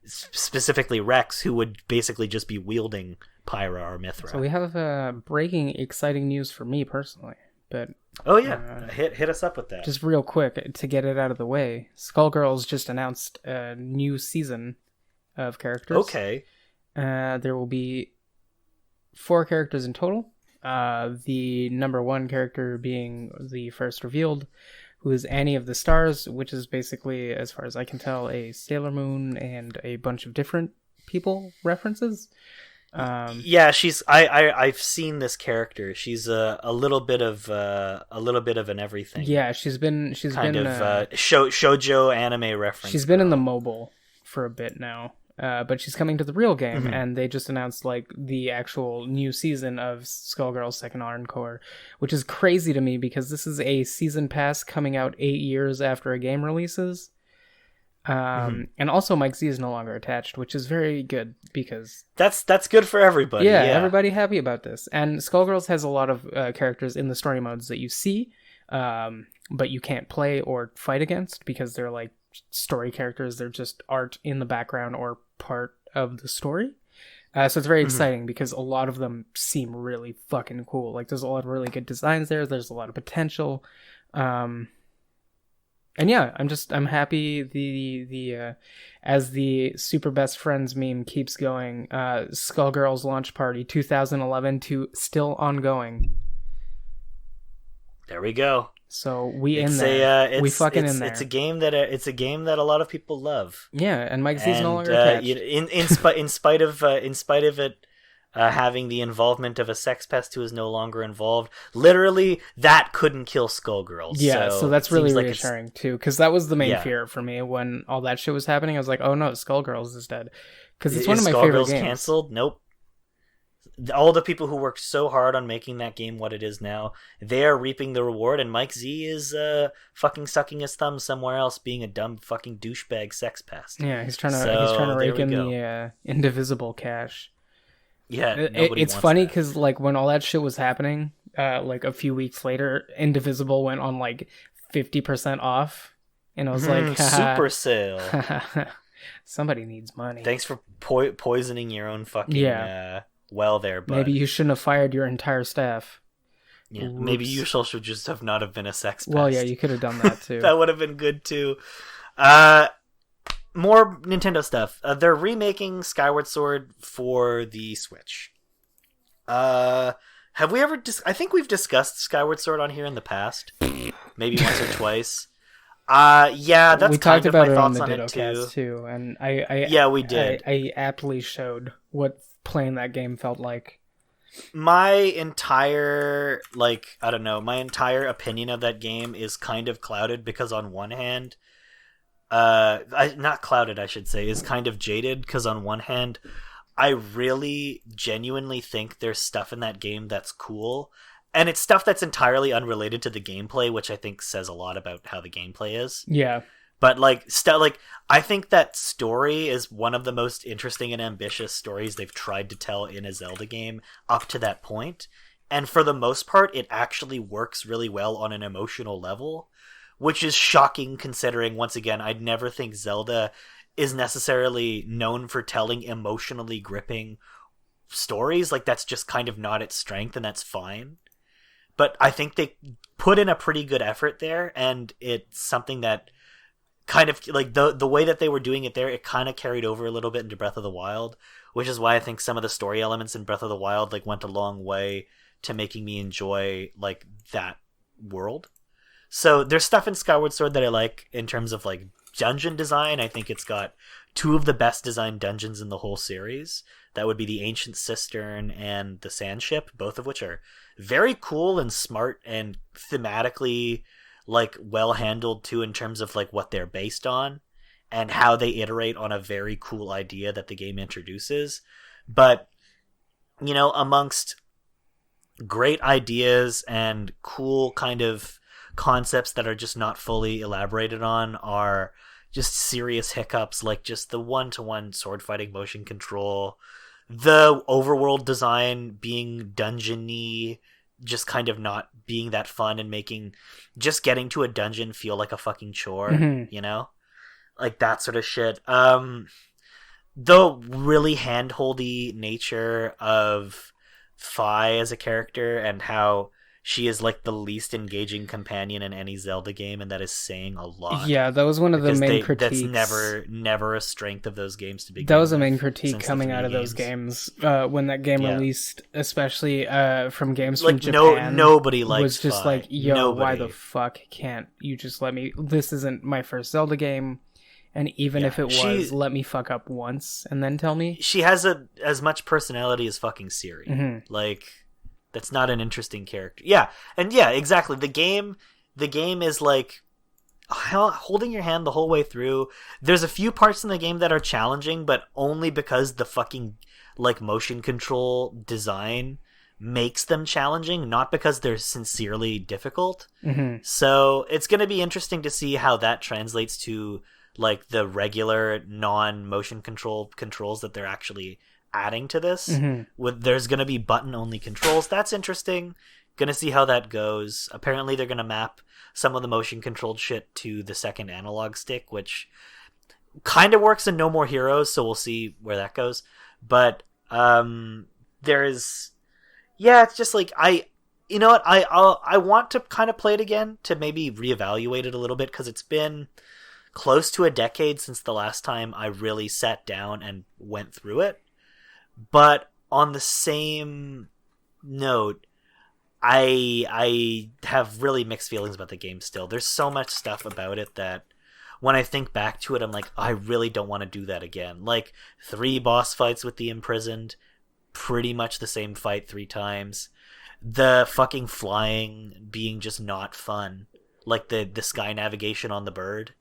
specifically Rex, who would basically just be wielding PYRA or MYTHRA. So we have breaking exciting news for me personally, but oh yeah, hit us up with that. Just real quick to get it out of the way. Skullgirls just announced a new season of characters. Okay. There will be 4 characters in total. The number 1 character being the first revealed, who is Annie of the Stars, which is basically, as far as I can tell, a Sailor Moon and a bunch of different people references. Yeah, I've seen this character. She's a little bit of an everything. Yeah, she's been shoujo anime reference. She's been in the mobile for a bit now. But she's coming to the real game, and they just announced the actual new season of Skullgirls Second Encore, which is crazy to me because this is a season pass coming out 8 years after a game releases. And also Mike Z is no longer attached, which is very good because that's good for everybody. Yeah, everybody happy about this. And Skullgirls has a lot of characters in the story modes that you see, but you can't play or fight against because they're like story characters. They're just art in the background or part of the story. So it's very exciting because a lot of them seem really fucking cool. Like, there's a lot of really good designs there. There's a lot of potential. And yeah, I'm happy the as the Super Best Friends meme keeps going, Skullgirls launch party 2011 to still ongoing. There we go. So we fucking in there. It's a game that a lot of people love. Yeah, and Mike Z's no longer attached. In spite of it having the involvement of a sex pest who is no longer involved, literally that couldn't kill Skullgirls. Yeah, so that's really reassuring too, because that was the main fear for me when all that shit was happening. I was like, oh no, Skullgirls is dead, because it's one of my favorite games. Canceled? Nope. All the people who worked so hard on making that game what it is now, they are reaping the reward, and Mike Z is fucking sucking his thumb somewhere else, being a dumb fucking douchebag sex pest. Yeah, he's trying to rake in the indivisible cash. Yeah, it's funny because when all that shit was happening, a few weeks later, Indivisible went on 50% off, and I was like, super sale. Somebody needs money. Thanks for poisoning your own fucking well there, but maybe you shouldn't have fired your entire staff. Yeah, maybe you should just have not have been a sex pest. Well, yeah, you could have done that too. That would have been good too. More Nintendo stuff. They're remaking Skyward Sword for the Switch. Have we ever? I think we've discussed Skyward Sword on here in the past, maybe once or twice. Yeah, that's we kind talked of about my it on thoughts the on it DittoCast too, and we did. I aptly showed what playing that game felt like. My entire my entire opinion of that game is kind of clouded because on one hand, not clouded, I should say, is kind of jaded because on one hand, I really genuinely think there's stuff in that game that's cool, and it's stuff that's entirely unrelated to the gameplay, which I think says a lot about how the gameplay is. Yeah. But I think that story is one of the most interesting and ambitious stories they've tried to tell in a Zelda game up to that point. And for the most part, it actually works really well on an emotional level, which is shocking considering, once again, I'd never think Zelda is necessarily known for telling emotionally gripping stories. Like, that's just kind of not its strength, and that's fine. But I think they put in a pretty good effort there, and it's something that kind of, like, the way that they were doing it there, it kind of carried over a little bit into Breath of the Wild, which is why I think some of the story elements in Breath of the Wild, like, went a long way to making me enjoy, like, that world. So there's stuff in Skyward Sword that I like in terms of, like, dungeon design. I think it's got two of the best designed dungeons in the whole series. That would be the Ancient Cistern and the Sand Ship, both of which are very cool and smart and thematically, like, well handled too, in terms of, like, what they're based on and how they iterate on a very cool idea that the game introduces. But, you know, amongst great ideas and cool kind of concepts that are just not fully elaborated on are just serious hiccups, like just the one-to-one sword fighting motion control, the overworld design being dungeon-y, just kind of not being that fun and making just getting to a dungeon feel like a fucking chore, you know? Like that sort of shit. The really hand-holdy nature of Fi as a character and how she is like the least engaging companion in any Zelda game, and that is saying a lot. Yeah, that was one of the main critiques. That's never a strength of those games to begin with. That was a main critique coming out of those games when that game released, especially from games from Japan. Nobody likes was just Fi. Like, yo, why the fuck can't you just let me? This isn't my first Zelda game, and even if it was, let me fuck up once and then tell me. She has as much personality as fucking Ciri. Like, that's not an interesting character. Yeah, and yeah, exactly. The game is like holding your hand the whole way through. There's a few parts in the game that are challenging, but only because the fucking like motion control design makes them challenging, not because they're sincerely difficult. So it's going to be interesting to see how that translates to like the regular non-motion controls that they're actually adding to this. There's going to be button only controls. That's interesting. Gonna see how that goes. Apparently they're going to map some of the motion controlled shit to the second analog stick, which kind of works in No More Heroes, so we'll see where that goes. But it's just like I want to kind of play it again to maybe reevaluate it a little bit, because it's been close to a decade since the last time I really sat down and went through it. But on the same note, I have really mixed feelings about the game still. There's so much stuff about it that when I think back to it, I'm like, I really don't want to do that again. Like 3 boss fights with the imprisoned, pretty much the same fight 3 times. The fucking flying being just not fun. Like the sky navigation on the bird.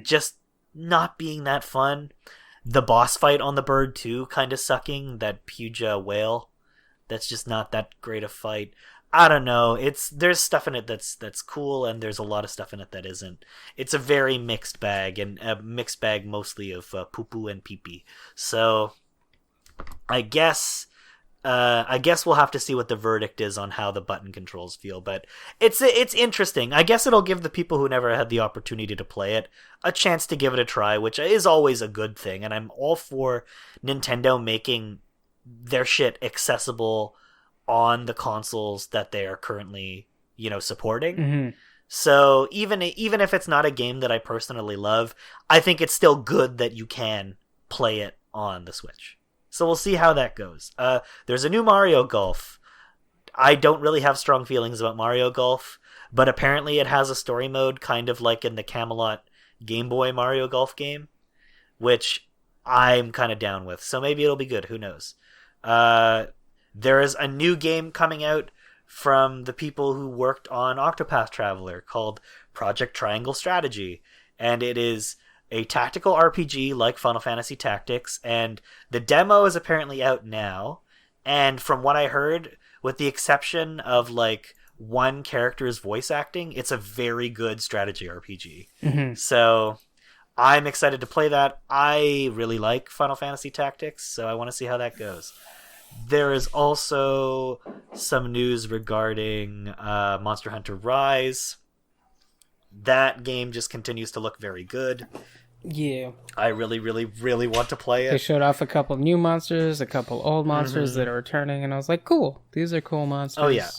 Just not being that fun. The boss fight on the bird too, kind of sucking. That Puja whale, that's just not that great a fight. I don't know. There's stuff in it that's cool, and there's a lot of stuff in it that isn't. It's a very mixed bag, and a mixed bag mostly of poo poo and pee pee. So I guess we'll have to see what the verdict is on how the button controls feel, but it's interesting. I guess it'll give the people who never had the opportunity to play it a chance to give it a try, which is always a good thing, and I'm all for Nintendo making their shit accessible on the consoles that they are currently, supporting. So even if it's not a game that I personally love, I think it's still good that you can play it on the Switch. So we'll see how that goes. There's a new Mario Golf. I don't really have strong feelings about Mario Golf, but apparently it has a story mode kind of like in the Camelot Game Boy Mario Golf game, which I'm kind of down with. So maybe it'll be good. Who knows? There is a new game coming out from the people who worked on Octopath Traveler called Project Triangle Strategy, and it is a tactical RPG like Final Fantasy Tactics, and the demo is apparently out now. And from what I heard, with the exception of like one character's voice acting, it's a very good strategy RPG. Mm-hmm. So I'm excited to play that. I really like Final Fantasy Tactics, so I want to see how that goes. There is also some news regarding Monster Hunter Rise. That game just continues to look very good. Yeah. I really, really, really want to play it. They showed off a couple new monsters, a couple old monsters that are returning, and I was like, cool. These are cool monsters. Oh, yeah.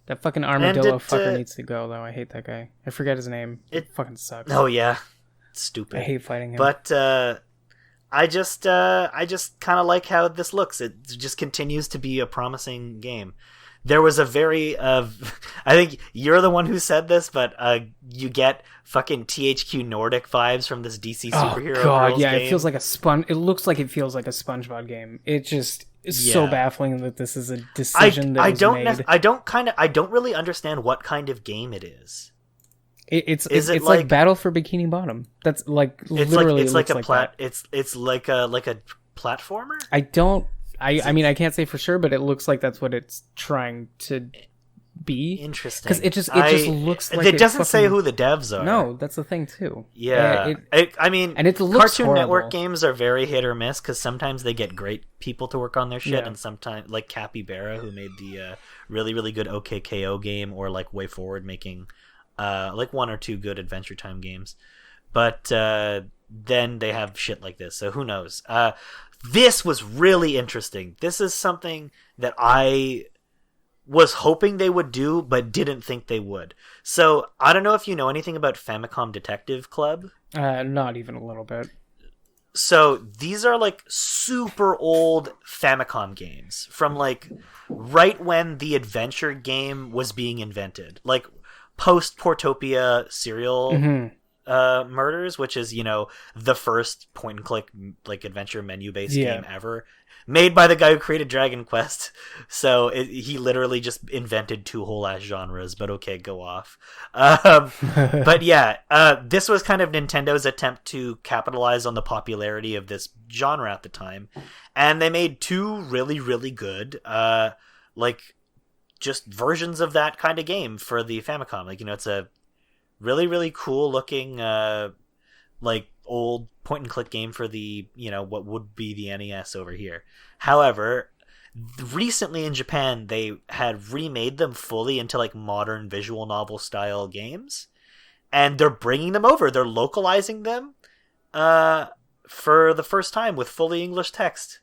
That fucking armadillo fucker needs to go, though. I hate that guy. I forget his name. It fucking sucks. Oh, yeah. Stupid. I hate fighting him. But I just kind of like how this looks. It just continues to be a promising game. There was a very I think you're the one who said this, but you get fucking THQ Nordic vibes from this DC superhero. Oh god, girls yeah, game. it feels like it looks like it feels like a SpongeBob game. It just is so baffling that this is a decision that was made. I don't really understand what kind of game it is. It's like Battle for Bikini Bottom. That's like literally it's like a it's like a platformer. I mean, I can't say for sure, but it looks like that's what it's trying to be. Interesting. Because it just looks like it doesn't say who the devs are. No, that's the thing too. Yeah, I mean, and it looks Cartoon horrible. Network games are very hit or miss because sometimes they get great people to work on their shit, and sometimes like Capybara, who made the really really good OKKO game, or like Way Forward making like one or two good Adventure Time games, but then they have shit like this. So who knows? This was really interesting. This is something that I was hoping they would do, but didn't think they would. So, I don't know if you know anything about Famicom Detective Club. Not even a little bit. So, these are like super old Famicom games from like right when the adventure game was being invented. Like post Portopia serial murders, which is, you know, the first point and click like adventure menu based game ever, made by the guy who created Dragon Quest. So he literally just invented two whole ass genres, but okay, go off. But yeah, this was kind of Nintendo's attempt to capitalize on the popularity of this genre at the time, and they made two really really good like just versions of that kind of game for the Famicom. Like, you know, it's a really really cool looking like old point and click game for the, you know, what would be the NES over here. However, recently in Japan they had remade them fully into like modern visual novel style games, and they're bringing them over. They're localizing them for the first time with fully English text,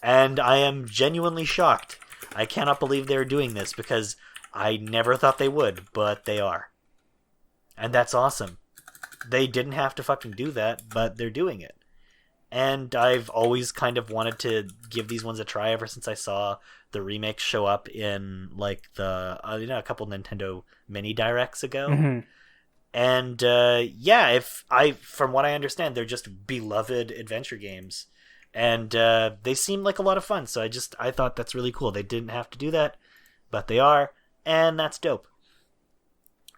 and I am genuinely shocked. I cannot believe they're doing this because I never thought they would, but they are. And that's awesome. They didn't have to fucking do that, but they're doing it. And I've always kind of wanted to give these ones a try ever since I saw the remakes show up in like the you know, a couple Nintendo mini directs ago. And yeah, from what I understand, they're just beloved adventure games, and they seem like a lot of fun. So I thought that's really cool. They didn't have to do that, but they are, and that's dope.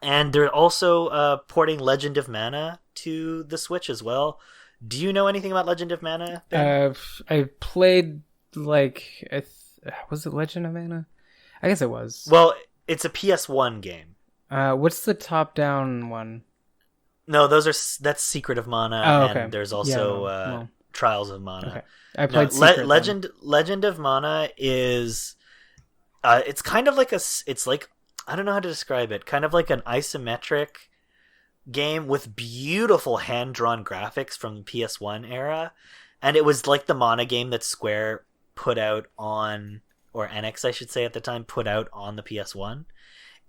And they're also porting Legend of Mana to the Switch as well. Do you know anything about Legend of Mana, Ben? I played, like, was it Legend of Mana? I guess it was. Well, it's a PS1 game. What's the top-down one? No, that's Secret of Mana, and there's also Trials of Mana. Okay. I played Secret Legend of Mana is... it's kind of like it's like... I don't know how to describe it. Kind of like an isometric game with beautiful hand-drawn graphics from the PS1 era. And it was like the Mana game that Square put out on, or Enix I should say at the time, put out on the PS1.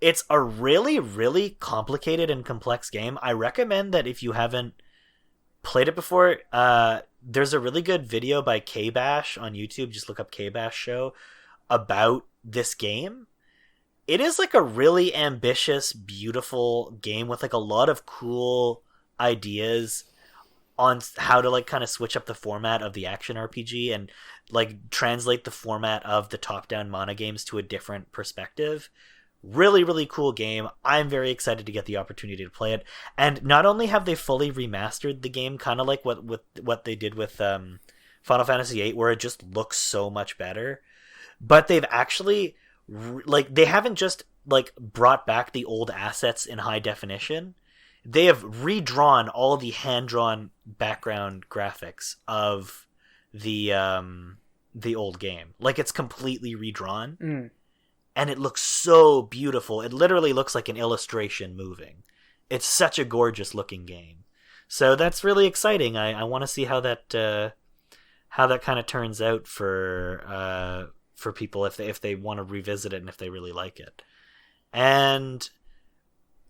It's a really, really complicated and complex game. I recommend that if you haven't played it before, there's a really good video by K-Bash on YouTube. Just look up K-Bash show about this game. It is like a really ambitious, beautiful game with like a lot of cool ideas on how to like kind of switch up the format of the action RPG and like translate the format of the top-down Mana games to a different perspective. Really, really cool game. I'm very excited to get the opportunity to play it. And not only have they fully remastered the game, kind of like what they did with Final Fantasy VIII, where it just looks so much better, but they've actually... like, they haven't just like brought back the old assets in high definition. They have redrawn all the hand-drawn background graphics of the old game. Like, it's completely redrawn, and it looks so beautiful. It literally looks like an illustration moving. It's such a gorgeous looking game. So that's really exciting. I want to see how that kind of turns out for people if they want to revisit it and if they really like it. And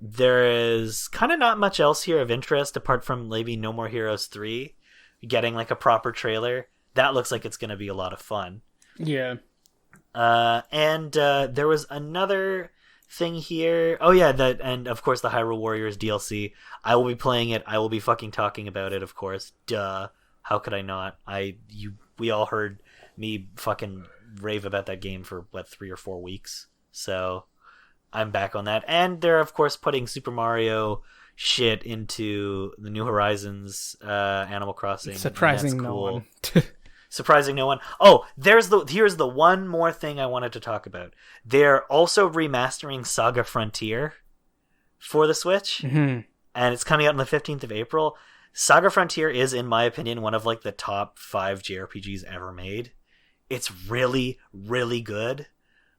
there is kind of not much else here of interest apart from maybe No More Heroes 3 getting like a proper trailer. That looks like it's going to be a lot of fun. Yeah. And there was another thing here. Oh yeah, and of course the Hyrule Warriors DLC. I will be playing it. I will be fucking talking about it, of course. Duh. How could I not? We all heard me fucking rave about that game for 3 or 4 weeks. So I'm back on that. And they're of course putting Super Mario shit into the New Horizons Animal Crossing. Surprising no one. Surprising no one. Oh, here's the one more thing I wanted to talk about. They're also remastering Saga Frontier for the Switch, and it's coming out on the 15th of April. Saga Frontier is, in my opinion, one of like the top 5 JRPGs ever made. It's really, really good.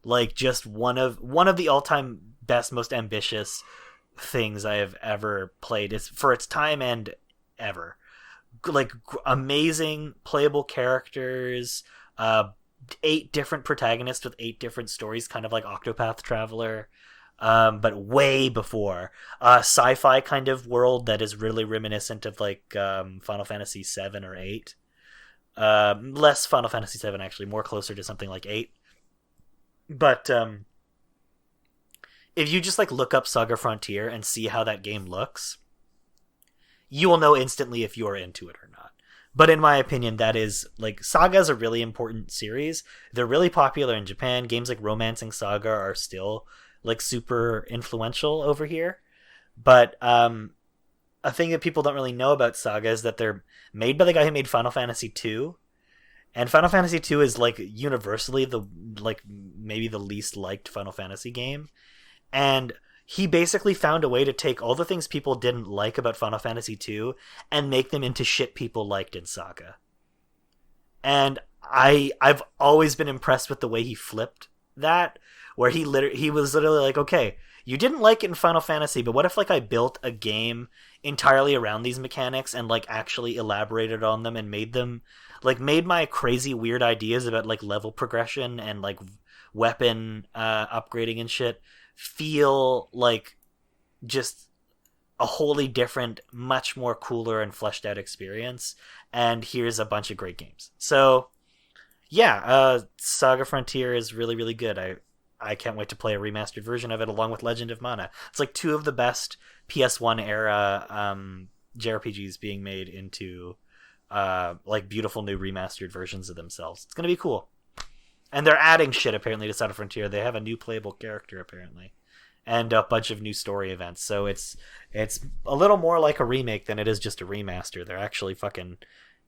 Like, just one of the all-time best, most ambitious things I have ever played. It's for its time and ever. Like, amazing playable characters, 8 different protagonists with 8 different stories, kind of like Octopath Traveler, but way before. Sci-fi kind of world that is really reminiscent of like Final Fantasy 7 or 8. Less Final Fantasy 7, actually, more closer to something like 8. But if you just like look up Saga Frontier and see how that game looks, you will know instantly if you're into it or not. But in my opinion, that is, like, Saga is a really important series. They're really popular in Japan. Games like Romancing Saga are still, like, super influential over here. But a thing that people don't really know about Saga is that they're made by the guy who made Final Fantasy II. And Final Fantasy II is, like, universally maybe the least liked Final Fantasy game. And he basically found a way to take all the things people didn't like about Final Fantasy II and make them into shit people liked in Saga. And I've always been impressed with the way he flipped that, where he was literally like, okay, you didn't like it in Final Fantasy, but what if like I built a game entirely around these mechanics and like actually elaborated on them and made my crazy weird ideas about like level progression and like weapon upgrading and shit feel like just a wholly different, much more cooler and fleshed out experience. And here's a bunch of great games. So yeah, Saga Frontier is really, really good. I can't wait to play a remastered version of it along with Legend of Mana. It's like 2 of the best PS1 era JRPGs being made into like beautiful new remastered versions of themselves. It's gonna be cool. And they're adding shit, apparently, to Saga Frontier. They have a new playable character, apparently. And a bunch of new story events. So it's a little more like a remake than it is just a remaster. They're actually fucking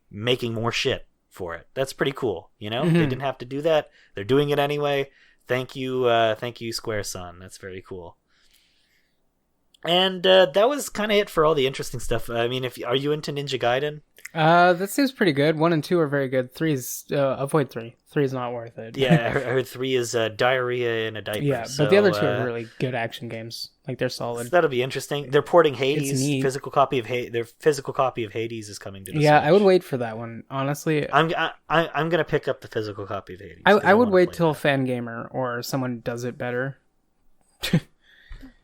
making more shit for it. That's pretty cool, you know? They didn't have to do that. They're doing it anyway. Thank you, Square-san. That's very cool. And that was kind of it for all the interesting stuff. I mean, are you into Ninja Gaiden? That seems pretty good. 1 and 2 are very good. 3 is avoid 3. 3 is not worth it. Yeah, I heard 3 is diarrhea in a diaper. Yeah, but the other 2 are really good action games. Like, they're solid. So that'll be interesting. They're porting Hades. Their physical copy of Hades is coming to the Switch. I would wait for that one. Honestly, I'm gonna pick up the physical copy of Hades. I would wait till Fangamer or someone does it better.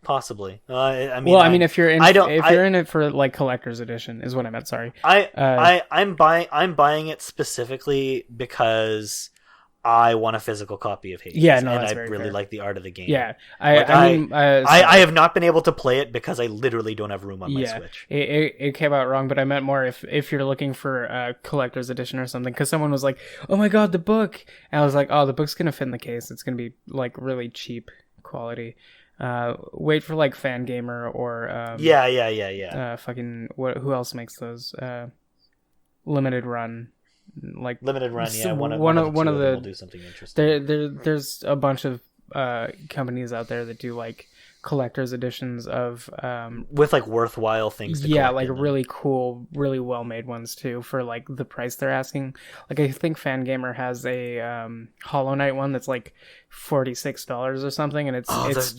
Possibly. If you're in it for like collector's edition is what I meant. Sorry. I'm buying it specifically because I want a physical copy of Hades. Yeah, no, and that's I very really fair. like the art of the game. Yeah, I have not been able to play it because I literally don't have room on my Switch. It came out wrong, but I meant more if you're looking for a collector's edition or something, because someone was like, "Oh my god, the book!" And I was like, "Oh, the book's gonna fit in the case. It's gonna be like really cheap quality." Wait for like Fangamer or who else makes those limited run, like limited run. Yeah, one of the will do something interesting. There's a bunch of companies out there that do like collector's editions of with like worthwhile things to like really cool, really well made ones too for like the price they're asking. Like I think Fangamer has a Hollow Knight one that's like $46 or something, and they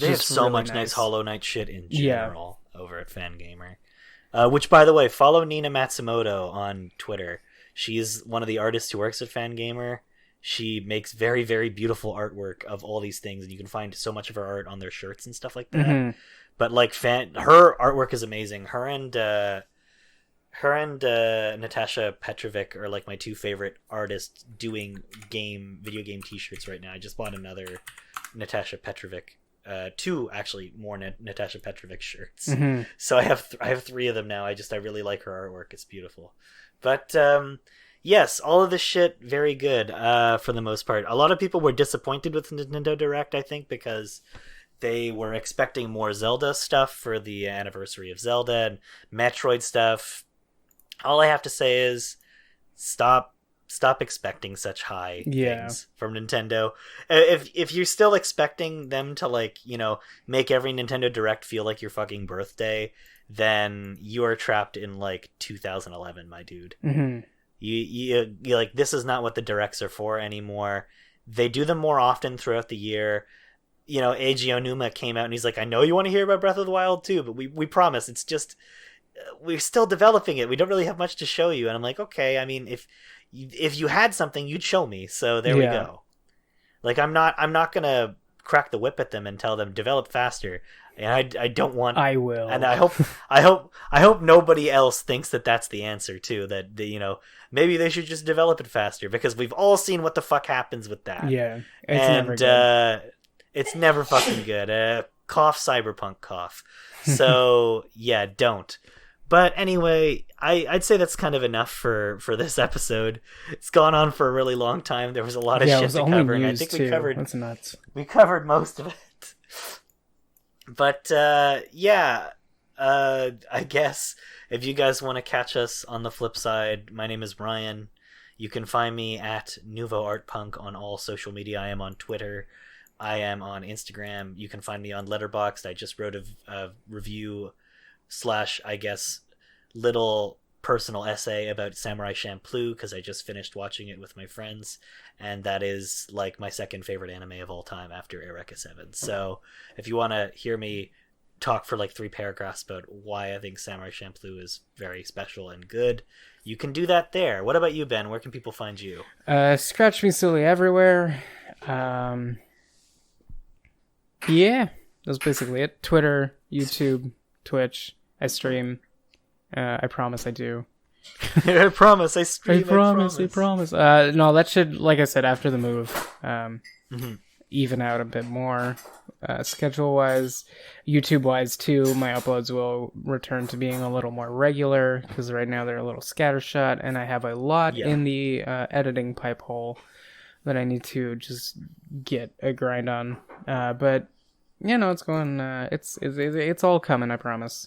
have so really much nice Hollow Knight shit in general over at Fangamer. Which, by the way, follow Nina Matsumoto on Twitter. She's one of the artists who works at Fangamer. She makes very, very beautiful artwork of all these things, and you can find so much of her art on their shirts and stuff like that. Mm-hmm. But like, her artwork is amazing. Her and Natasha Petrovic are like my two favorite artists doing video game T-shirts right now. I just bought another Natasha Petrovic, two actually more Natasha Petrovic shirts. Mm-hmm. So I have 3 of them now. I really like her artwork. It's beautiful. But yes, all of this shit, very good for the most part. A lot of people were disappointed with Nintendo Direct, I think, because they were expecting more Zelda stuff for the anniversary of Zelda and Metroid stuff. All I have to say is stop expecting such high things from Nintendo. If you're still expecting them to, like, you know, make every Nintendo Direct feel like your fucking birthday, then you are trapped in like 2011, my dude. Mm-hmm. You like, this is not what the Directs are for anymore. They do them more often throughout the year. You know, Eiji Onuma came out and he's like, I know you want to hear about Breath of the Wild too, but we promise, it's just, we're still developing it. We don't really have much to show you. And I'm like, okay, I mean, if you had something, you'd show me. So there we go. Like, I'm not gonna crack the whip at them and tell them develop faster. And I don't want. I will. And I hope nobody else thinks that that's the answer too. That you know, maybe they should just develop it faster, because we've all seen what the fuck happens with that. Yeah, it's never fucking good. Cough, Cyberpunk cough. So yeah, don't. But anyway, I'd say that's kind of enough for this episode. It's gone on for a really long time. There was a lot of shit to cover, and I think we covered. That's nuts. We covered most of it. But I guess if you guys want to catch us on the flip side, my name is Ryan. You can find me at Nouveau Art Punk on all social media. I am on Twitter. I am on Instagram. You can find me on Letterboxd. I just wrote a review / I guess little personal essay about Samurai Champloo, because I just finished watching it with my friends, and that is like my second favorite anime of all time after Eureka 7. So if you want to hear me talk for like 3 paragraphs about why I think Samurai Champloo is very special and good, you can do that there. What about you, Ben? Where can people find you? Scratch me silly everywhere. Yeah, that's basically it. Twitter, YouTube, Twitch. I stream. I promise I do. I promise I stream. I promise. No, that should, like I said, after the move, even out a bit more. Schedule-wise, YouTube-wise too, my uploads will return to being a little more regular, because right now they're a little scattershot, and I have a lot in the editing pipe hole that I need to just get a grind on. But you know, it's going. It's all coming. I promise.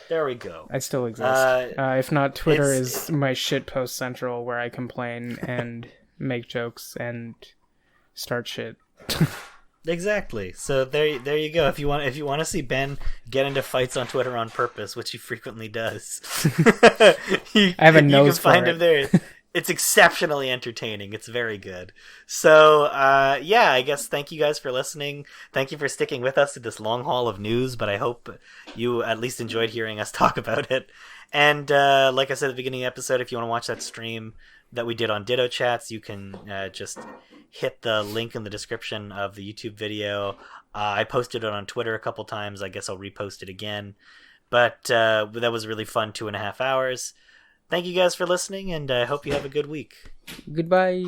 There we go. I still exist. If not, Twitter is my shitpost central, where I complain and make jokes and start shit. Exactly. So there you go. If you want to see Ben get into fights on Twitter on purpose, which he frequently does, I have a nose you can find him there. It's exceptionally entertaining. It's very good. So, I guess thank you guys for listening. Thank you for sticking with us through this long haul of news, but I hope you at least enjoyed hearing us talk about it. And like I said at the beginning of the episode, if you want to watch that stream that we did on DittoChats, you can just hit the link in the description of the YouTube video. I posted it on Twitter a couple times. I guess I'll repost it again. But that was a really fun 2.5 hours. Thank you guys for listening, and I hope you have a good week. Goodbye.